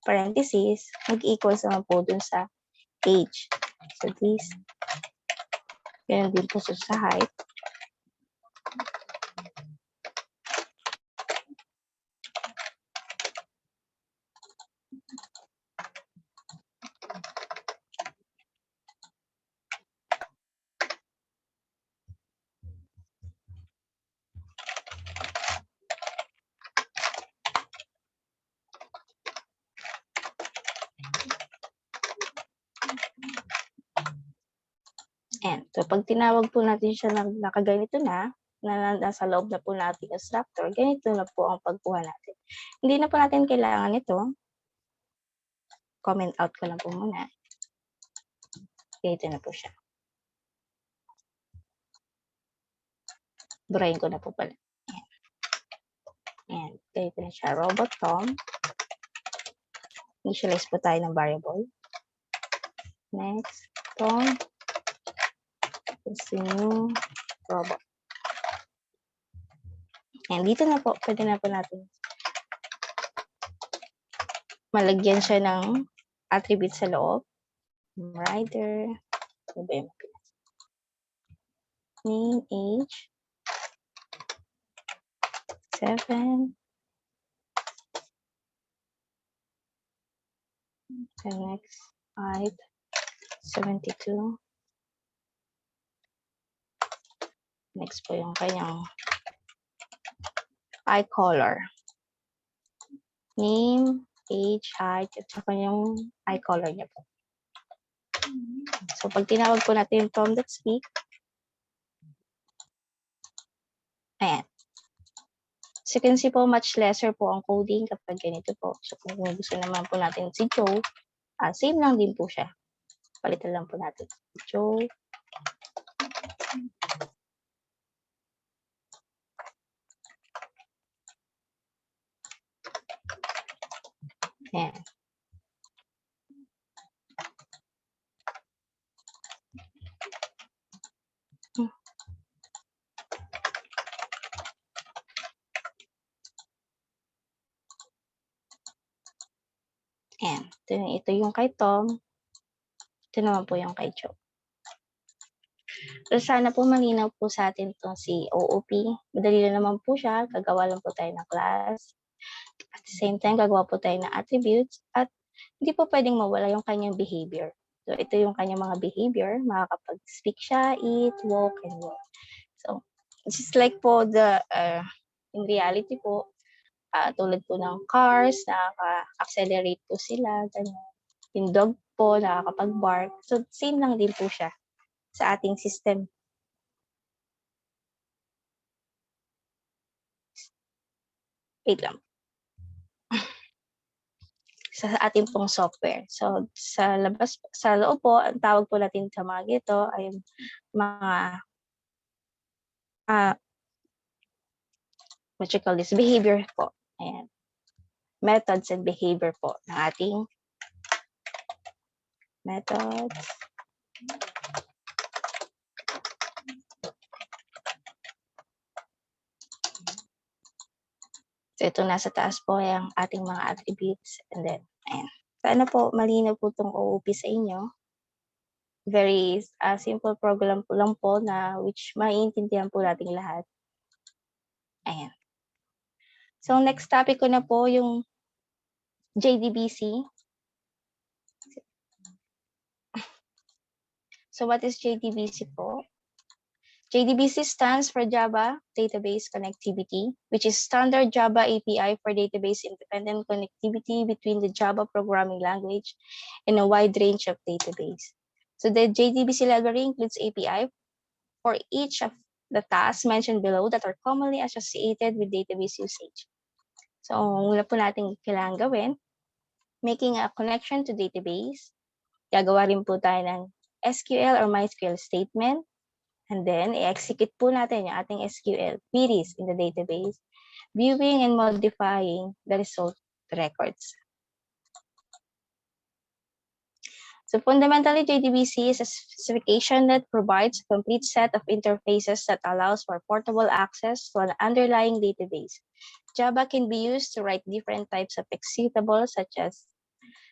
parenthesis, mag-equals naman po dun sa age. So, this, ganun din po sa height. And so, pag tinawag po natin siya na nakaganito na nasa loob na po natin yung structure, ganito na po ang pagkuha natin. Hindi na po natin kailangan ito. Comment out ko lang po muna. Ganito na po siya. Burahin ko na po pala. And ganito na siya. Robot Tom. Initialize po tayo ng variable. Next, Tom. Is new robot. And dito na po, pwede na po natin malagyan siya ng attribute sa loob. Rider. Name, age. 7. And next, height. 72. Next po yung kanyang eye color. Name, age, height, at saka yung eye color niya po. So, pag tinawag po natin yung Tom.speak, ayan. So, you can see po, much lesser po ang coding kapag ganito po. So, kung gusto naman po natin si Joe, same lang din po siya. Palitan lang po natin si Joe. Ayan. Ayan. Ito yung kay Tom. Ito naman po yung kay Joe. So, sana po malinaw po sa atin itong si OOP. Madali na naman po siya. Gagawa lang po tayo ng class. At the same time, gagawa po tayo ng attributes. At hindi po pwedeng mawala yung kanyang behavior. So, ito yung kanyang mga behavior. Makakapag-speak siya, eat, walk, and walk. So, just like po in reality po, tulad po ng cars, nakaka-accelerate po sila. Ganyan. Yung dog po, nakakapag-bark. So, same lang din po siya sa ating system. Wait lang. Sa ating pong software. So, sa loob po, ang tawag po natin sa mga gito ay mga what you call this, behavior po. Ayan. Methods and behavior po ng ating methods. So, ito nasa taas po yung ating mga attributes. And then, ayan. Sana po malinaw po itong OOP sa inyo. Very simple program po lang po na which maiintindihan po nating lahat. Ayan. So, next topic ko na po yung JDBC. So what is JDBC po? JDBC stands for Java Database Connectivity, which is standard Java API for database independent connectivity between the Java programming language and a wide range of database. So the JDBC library includes API for each of the tasks mentioned below that are commonly associated with database usage. So, una po natin kailangan gawin, making a connection to database. Gagawa rin po tayo ng SQL or MySQL statement. And then, i-execute po natin yung ating SQL queries in the database, viewing and modifying the result records. So fundamentally, JDBC is a specification that provides a complete set of interfaces that allows for portable access to an underlying database. Java can be used to write different types of executables such as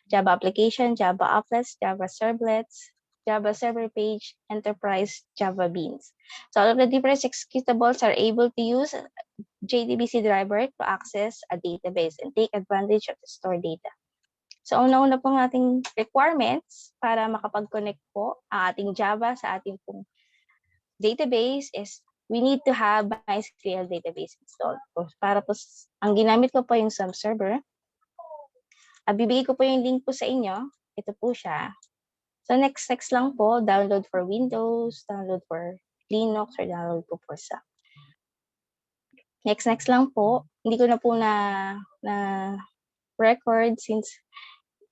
Java application, Java applets, Java servlets, Java server page, enterprise, Java beans. So all of the different executables are able to use JDBC driver to access a database and take advantage of the stored data. So una-una pong ating requirements para makapag-connect po ang ating Java sa ating pong database is we need to have MySQL database installed. Para po, ang ginamit ko po yung subserver. Bibigay ko po yung link po sa inyo. Ito po siya. So next lang po, download for Windows, download for Linux, or download po for sa. Next lang po, hindi ko na po na record since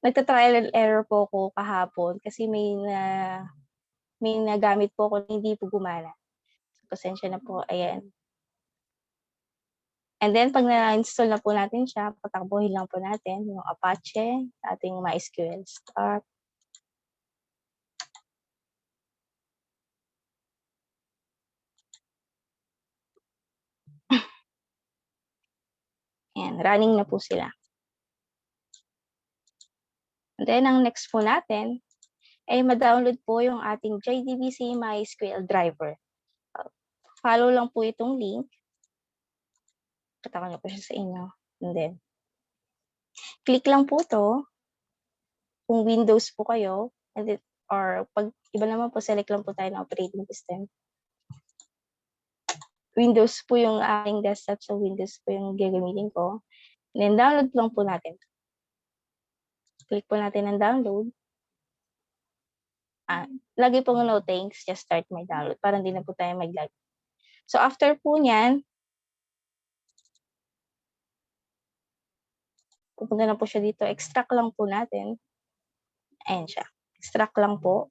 nagta-trial and error po ako kahapon kasi may nagamit po ako na hindi po gumana. So, pasensya na po, ayan. And then, pag na-install na po natin siya, patakbuhin lang po natin yung Apache, ating MySQL start. Ayan, running na po sila. And then, ang next po natin, ay ma-download po yung ating JDBC MySQL driver. Follow lang po itong link. Kataka na po siya sa inyo. And then, click lang po to. Kung Windows po kayo, and then, or pag iba naman po, select lang po tayo ng operating system. Windows po yung aking desktop, so Windows po yung gagamitin ko. And then, download lang po natin. Click po natin ang download. Lagi po no thanks, just start my download para hindi na po tayo mag-lag. So, after po niyan, pupunta na po siya dito. Extract lang po natin. Ayan siya. Extract lang po.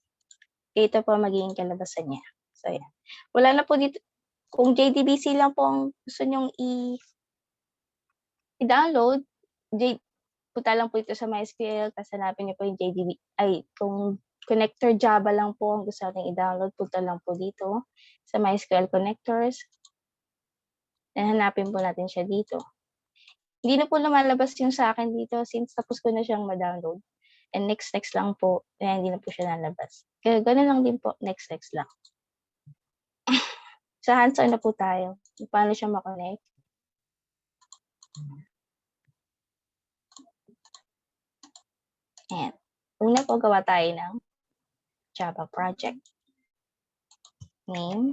Ito po magiging kalabasan niya. So, ayan. Wala na po dito. Kung JDBC lang po ang gusto nyong i-download, punta lang po ito sa MySQL, tapos hanapin niyo po yung kung connector Java lang po ang gusto natin i-download, punta lang po dito sa MySQL connectors. Then, hanapin po natin siya dito. Hindi na po lumalabas yung sa akin dito since tapos ko na siyang ma-download. And next lang po, kaya hindi na po siya nalabas. Kaya ganoon lang din po, next lang. Sa hands-on na po tayo. Paano siya makonect? Ayan. Una po, gawa tayo ng Java project. Name.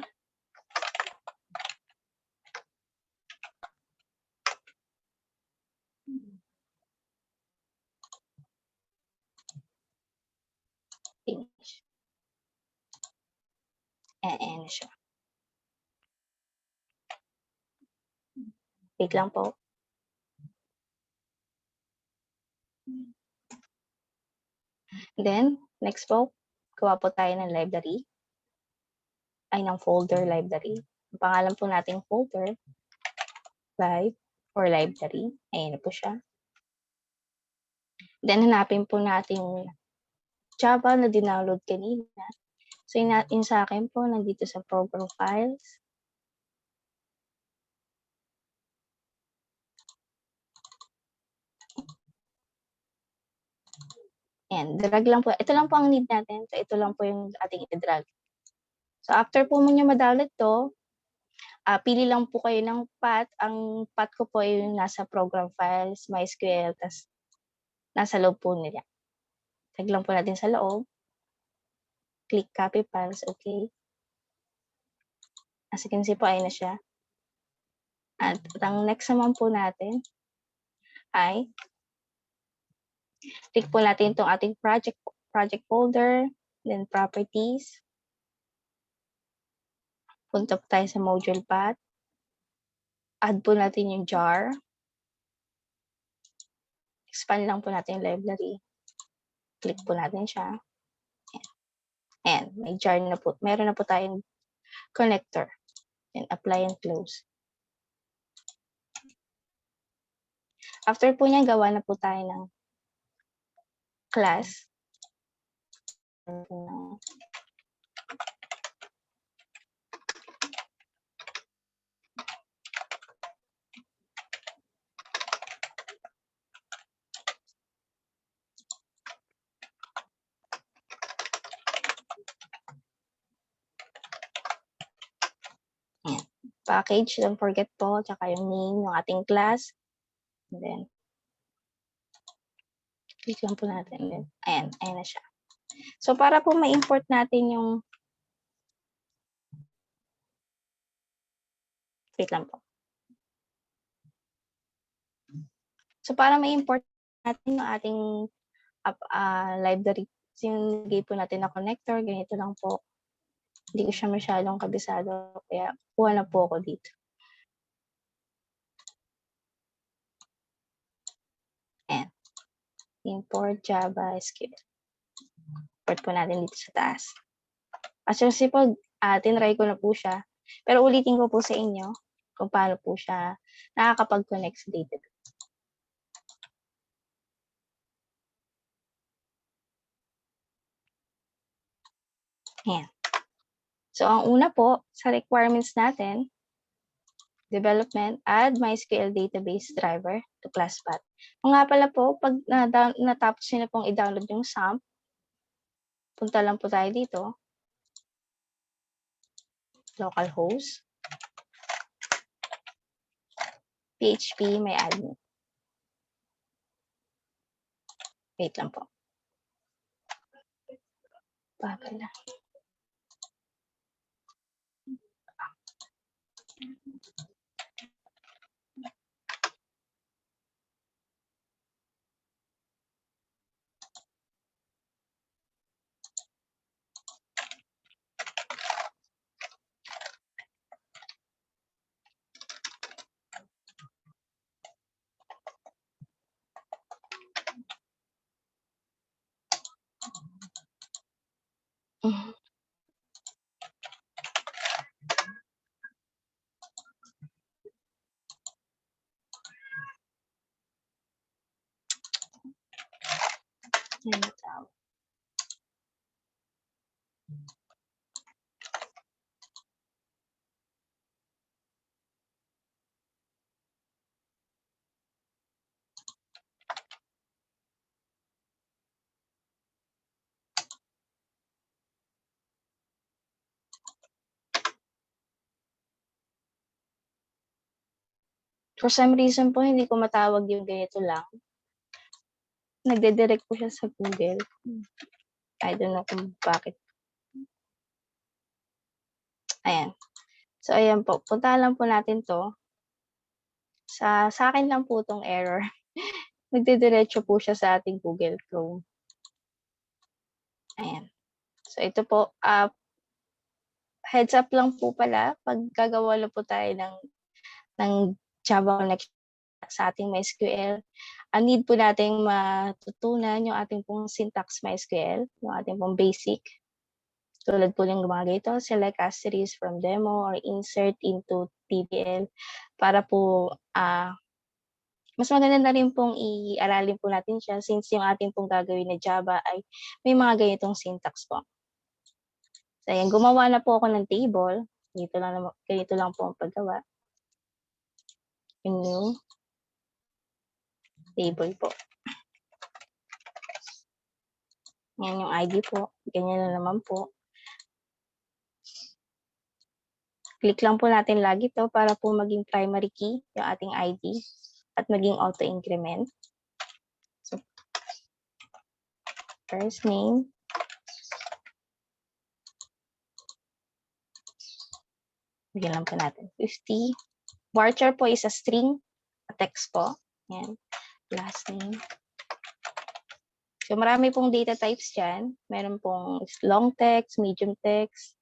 Finish. Ayan siya. Wait lang po. Then, next po, gawa po tayo ng library. Ng folder library. Ang pangalan po nating folder, live or library. Ayan po siya. Then, hanapin po natin yung Java na dinownload kanina. So, yung sa akin po, nandito sa program files. And drag lang po. Ito lang po ang need natin. So, ito lang po yung ating i-drag. So, after po mo nyo ma-download to, pili lang po kayo ng path. Ang path ko po ay yung nasa program files, MySQL, tas nasa loob po nila. Tag lang po natin sa loob. Click copy files, okay. As you can see po, ayun na siya. At ang next naman po natin ay click po natin itong ating project folder, then properties. Punta po tayo sa module path. Add po natin yung jar. Expand lang po natin yung library. Click po natin siya. And may jar na po. Meron na po tayong connector. Then apply and close. After po niya, gawa na po tayo ng class. Package, don't forget po, tsaka yung name ng ating class. And then, click lang po natin. And then, ayan na siya. So, para po ma-import natin yung, wait lang po. So, para ma-import natin yung ating library, yung nilagay po natin na connector, ganito lang po. Hindi ko siya masyadong kabisado, kaya kuha na po ako dito. And import Java SQL. Import po natin dito sa taas. Kasi po, tinry ko na po siya. Pero ulitin ko po sa inyo kung paano po siya nakakapag-connect sa database. Ayan. So, ang una po, sa requirements natin, development, add MySQL database driver to class path. Kung nga pala po, pag natapos nyo na pong i-download yung SAMP, punta lang po tayo dito. Localhost. PHP may admin. Wait lang po. Bagal na. Yan na tao. For some reason po, hindi ko matawag yung ganito lang. Nagde-direct po siya sa Google. I don't know kung bakit. Ayan. So, ayan po. Punta lang po natin to. Sa akin lang po itong error. Nagdidiretso po siya sa ating Google Chrome. Ayan. So, ito po. Heads up lang po pala. Pag gagawa na po tayo ng Java connection sa ating MySQL, need po nating matutunan yung ating pong syntax MySQL, yung ating pong basic. Tulad po yung mga ganito, select asterisk from demo or insert into TBL para po mas maganda na rin pong i-aralin po natin siya since yung ating pong gagawin na Java ay may mga ganitong syntax po. So, ayan, gumawa na po ako ng table. Ganito lang po ang paggawa. Yung new table po. Yan yung ID po. Ganyan na naman po. Click lang po natin lagi to para po maging primary key yung ating ID at maging auto-increment. So, first name, Bigyan lang po natin 50. Varchar po is a string, a text po. Yan. Last name. So, marami pong data types dyan. Meron pong long text, medium text,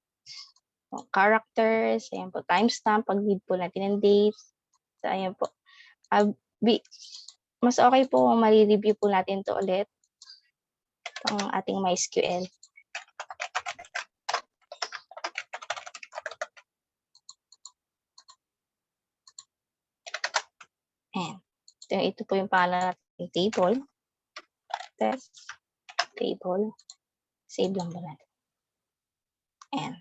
characters, ayan po, timestamp, pag-read po natin ng dates. So, ayan po. Mas okay po kung mari-review po natin to ulit ang ating MySQL. Ayan. Ito po yung pangalan natin table. Test. Table. Save lang ba natin? Ayan.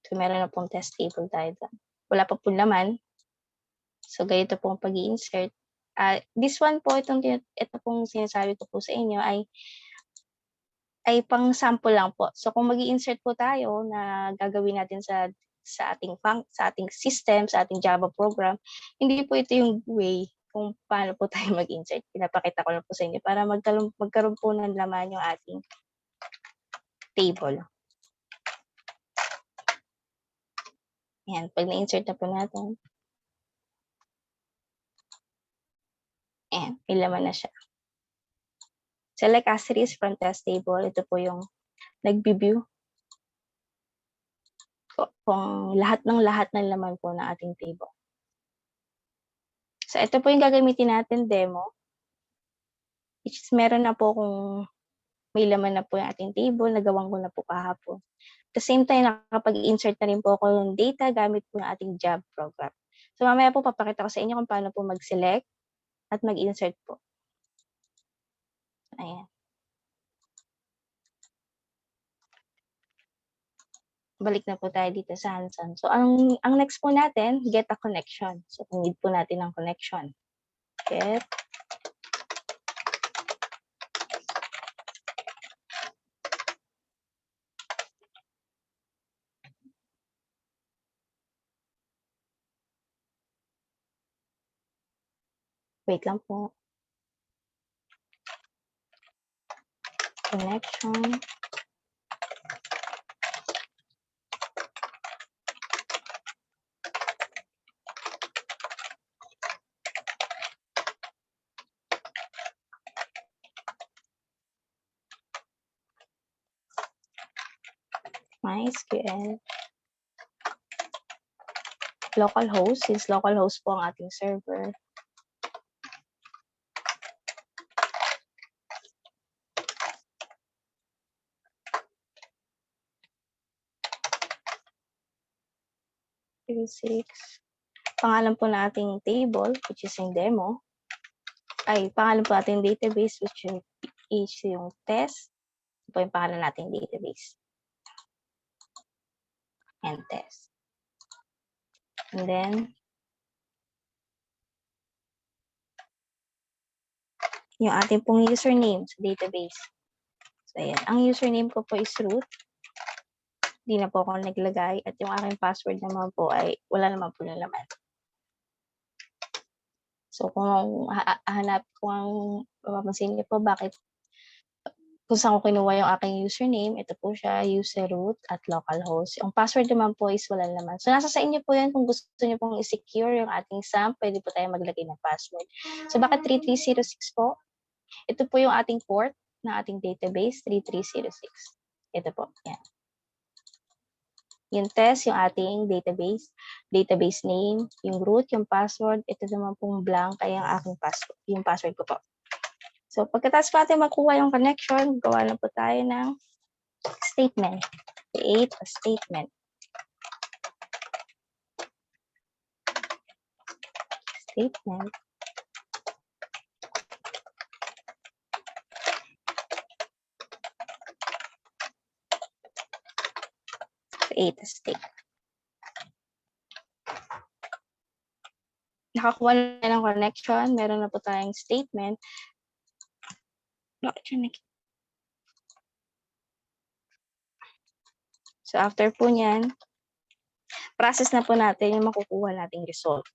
So, meron na pong test table tayo dyan. Wala pa po laman. So, ganito pong pag-i-insert. This one po, ito pong sinasabi ko po sa inyo ay pang sample lang po. So, kung mag-i-insert po tayo na gagawin natin sa ating system, sa ating Java program, hindi po ito yung way kung paano po tayo mag-insert. Pinapakita ko lang po sa inyo para magkaroon po ng laman yung ating table. Ayan, pag na-insert na po natin, ayan, may laman na siya. Select asterisk from test table. Ito po yung nag-view kung lahat ng laman po ng ating table. So, ito po yung gagamitin natin demo. Which is meron na po kung may laman na po yung ating table, nagawang ko na po kahapon. At the same time, nakapag-insert na rin po ako ng data gamit po ng ating job program. So, mamaya po papakita ko sa inyo kung paano po mag-select at mag-insert po. Ayan. Balik na po tayo dito sa Hanson. So, ang next po natin, get a connection. So, need po natin ng connection. Get. Wait lang po. Connection. MySQL. Localhost, since localhost po ang ating server. Pangalan po na ating table, which is yung demo. Pangalan po ating database, which is yung test. Ito po yung pangalan nating database. And test. And then, yung ating pong username sa database. So, ayan. Ang username ko po is root. Hindi na po ako naglagay. At yung aking password naman po ay wala naman po na laman. So, kung mapapansin niyo po kung saan ko kinuha yung aking username, ito po siya, user root at localhost. Yung password naman po is wala naman. So, nasa sa inyo po yan kung gusto niyo pong i-secure yung ating SAM, pwede po tayo maglagay ng password. So, bakit 3306 po? Ito po yung ating port na ating database, 3306. Ito po, yan. Yung test, yung ating database name, yung root, yung password, ito naman pong blank ay ang aking password, yung password ko po. So, pagkatapos po natin makuha yung connection, gawa na po tayo ng statement. Create a statement. Statement. Create a statement. Nakakuha na ng connection, meron na po tayong statement. So, after po niyan, process na po natin yung makukuha nating result.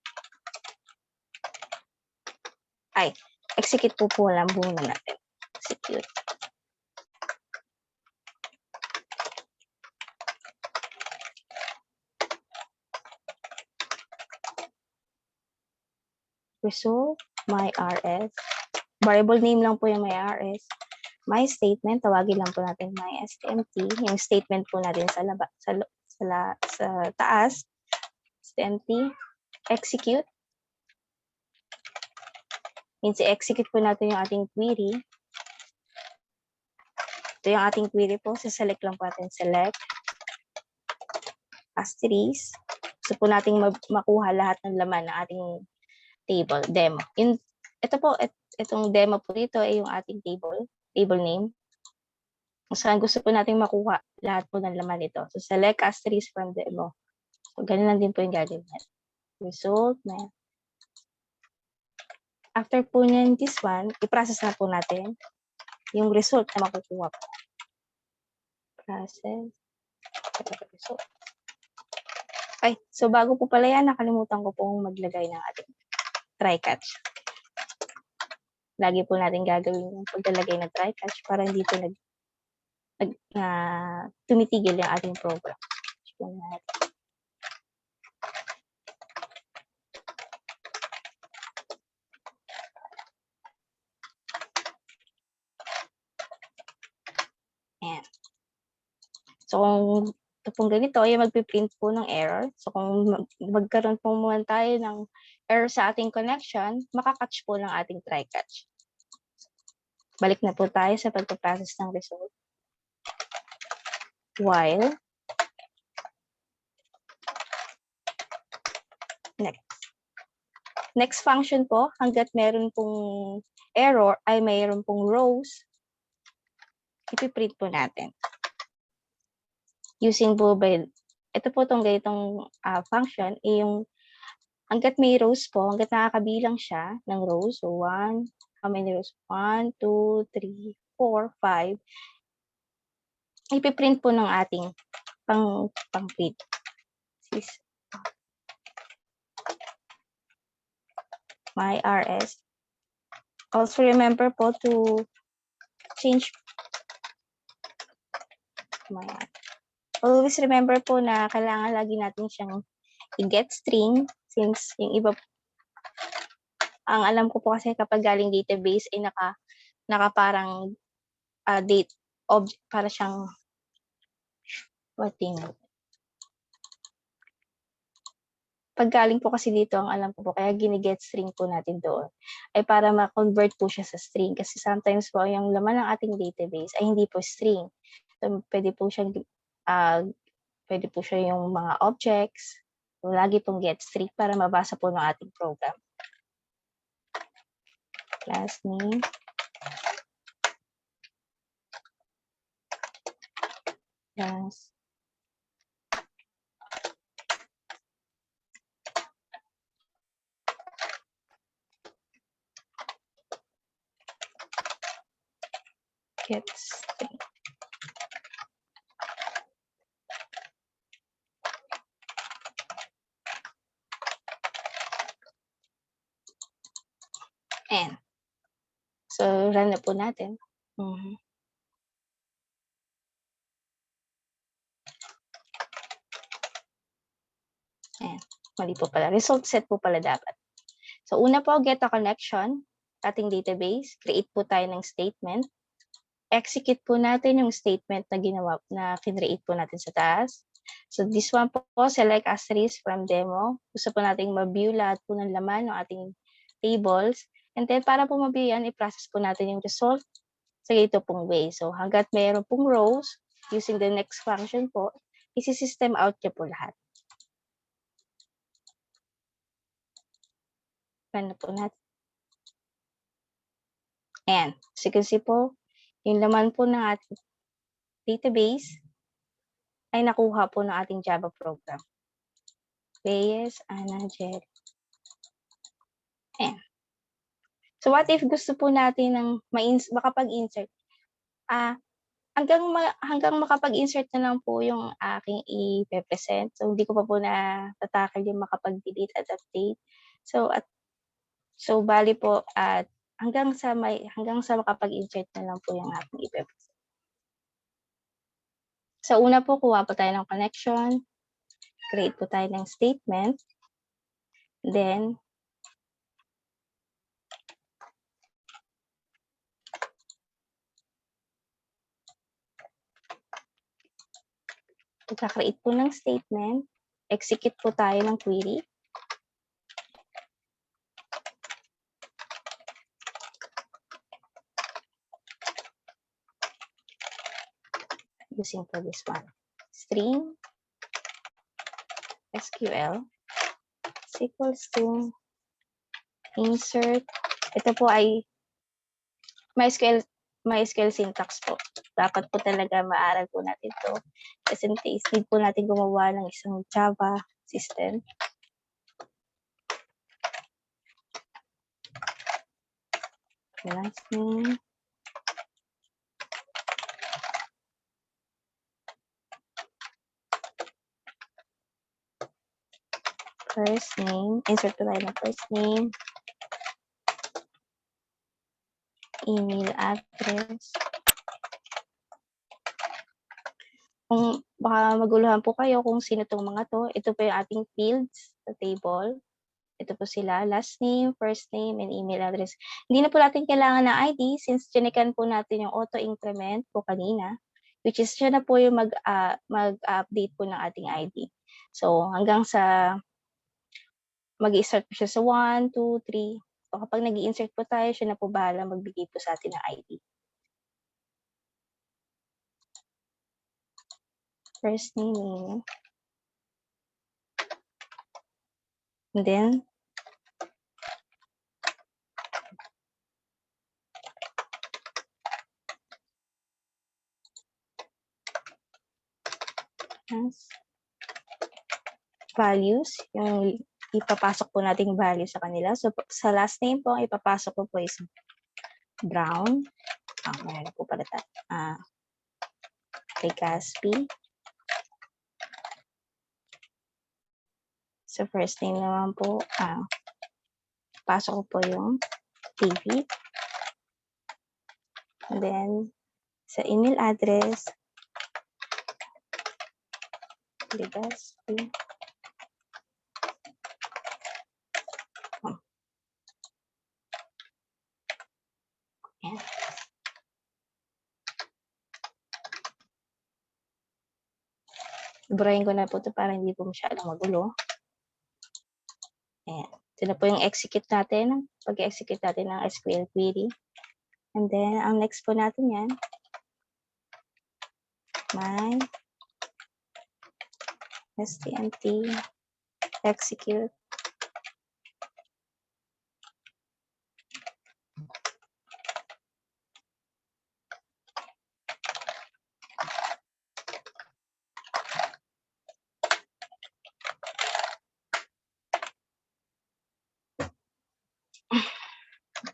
Execute po lang muna natin. Execute. result, my RS. Variable name lang po yung my RS. My statement, tawagin lang po natin my STMT. Yung statement po natin sa taas. STMT. Execute. Means i-execute po natin yung ating query. Ito yung ating query po. Select lang po natin. Select. Asterisk. Gusto po natin makuha lahat ng laman ng ating table, demo. Ito po, itong demo po dito ay yung ating table name. Kung saan gusto po natin makuha lahat po ng laman nito. So, select asterisk from demo. So, ganun lang din po yung gagawin natin. Result, na. After po nyan, this one, i-process na po natin yung result na makukuha po. Process. Result. Ay, so bago po pala yan, nakalimutan ko pong maglagay ng ating try catch. Lagi po natin gagawin yung paglalagay ng try catch para hindi po tumitigil yung ating program. Ayan. So, kung ito pong ganito, ay magpiprint po ng error. So, kung magkaroon po muna tayo ng error sa ating connection, makakatch po ng ating try catch. Balik na po tayo sa pagpaprocess ng result. While next function po, hanggat meron pong error ay mayroon pong rows, ipiprint po natin. Using by, ito po itong ganitong function, yung hanggat may rows po, hanggat nakakabilang siya ng rows, so 1, how many rows? 1, 2, 3, 4, 5. Ipiprint po ng ating pang-print. My RS. Also remember po to change my always remember po na kailangan lagi natin siyang i-get string since yung iba ang alam ko po kasi kapag galing database ay naka parang date object para siyang what thing. Pag galing po kasi dito, ang alam ko po, kaya gini-get string po natin doon, ay para ma-convert po siya sa string. Kasi sometimes po, yung laman ng ating database ay hindi po string. So, pwede po siya yung mga objects. So, lagi pong get string para mabasa po ng ating program. Class name. Class. Get string. And so, run na po natin. Ayan. Mali po pala. Result set po pala dapat. So, una po, get a connection. Ating database. Create po tayo ng statement. Execute po natin yung statement na kinreate po natin sa taas. So, this one po, select asterisk from demo. Gusto po natin ma-view lahat po ng laman ng ating tables. And then, para po ma-view yan, i-process po natin yung result sa ganito pong way. So, hanggat mayroon pong rows, using the next function po, isi-system out niya po lahat. Run na po natin. And, as you can see po, yung laman po ng ating database ay nakuha po ng ating Java program. Reyes, Ana, Jerry. And, so what if gusto po natin ng makapag-insert? Hanggang makapag-insert na lang po yung aking i-present. So, hindi ko pa po natatakal yung makapag-delete at update. So bali po at hanggang sa makapag-insert na lang po yung aking i-present. So, una po, kuha po tayo ng connection. Create po tayo ng statement. Then, Magka-create po ng statement. Execute po tayo ng query. Using for this one. String SQL is equals to insert. Ito po ay MySQL syntax po. Dapat po talaga maaral po natin ito. Kasi in case need po natin gumawa ng isang Java system. Last name. First name. Insert po tayo ng first name. Email address. Kung baka maguluhan po kayo kung sino itong mga to, ito po yung ating fields sa table. Ito po sila, last name, first name, and email address. Hindi na po natin kailangan ng ID since chinikan po natin yung auto-increment po kanina, which is siya na po yung mag-update po ng ating ID. So, hanggang sa mag-i-start po siya sa 1, 2, 3. So, kapag nag-i-insert po tayo, siya na po bahala magbigay po sa atin ng ID. First name, and then values, yung ipapasok po nating value sa kanila. So, sa last name po, ipapasok ko po is Brown. Meron po pala tayo. Legaspi. So, first name naman po, pasok ko po yung TV. And then, sa email address, Legaspi. Ayan. Burahin ko na po ito para hindi po masyadong magulo. Ayan. Ito na po yung execute natin. Pag-execute natin ng SQL query. And then, ang next po natin yan, my stmt execute.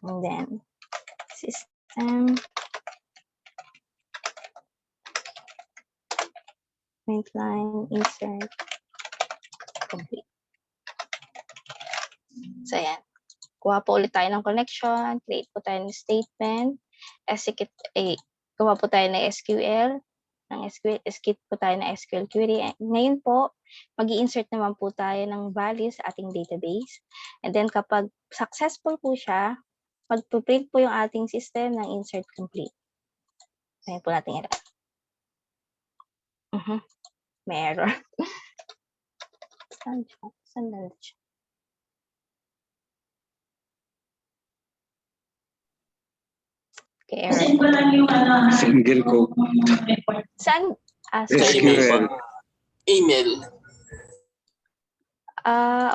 And then, system line insert complete. So, ayan. Kuha po ulit tayo ng connection, create po tayo ng statement, execute, kuha po tayo ng SQL, execute po tayo ng SQL query. Ngayon po, mag-i-insert naman po tayo ng values sa ating database. And then, kapag successful po siya, magpo-print po yung ating system ng insert complete. Ngayon po natin i-run. May error. Saan siya? Okay, error. Single quote. Saan? SQL. Email.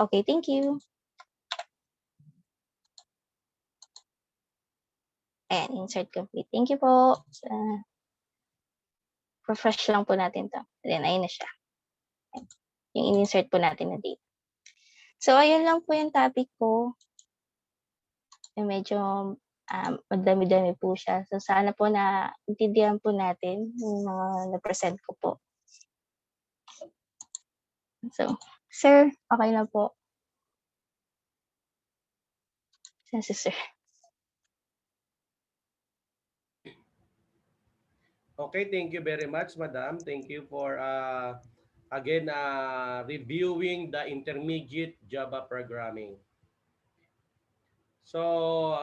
Okay, thank you. And insert complete. Thank you po. Refresh lang po natin to. Then, ayun na siya. Yung in-insert po natin na data. So, ayun lang po yung topic ko. Yung medyo madami-dami po siya. So, sana po na intindihan po natin yung mga na-present ko po. So, sir, okay na po. Si sir. Okay, thank you very much, madam. Thank you for again reviewing the intermediate Java programming. So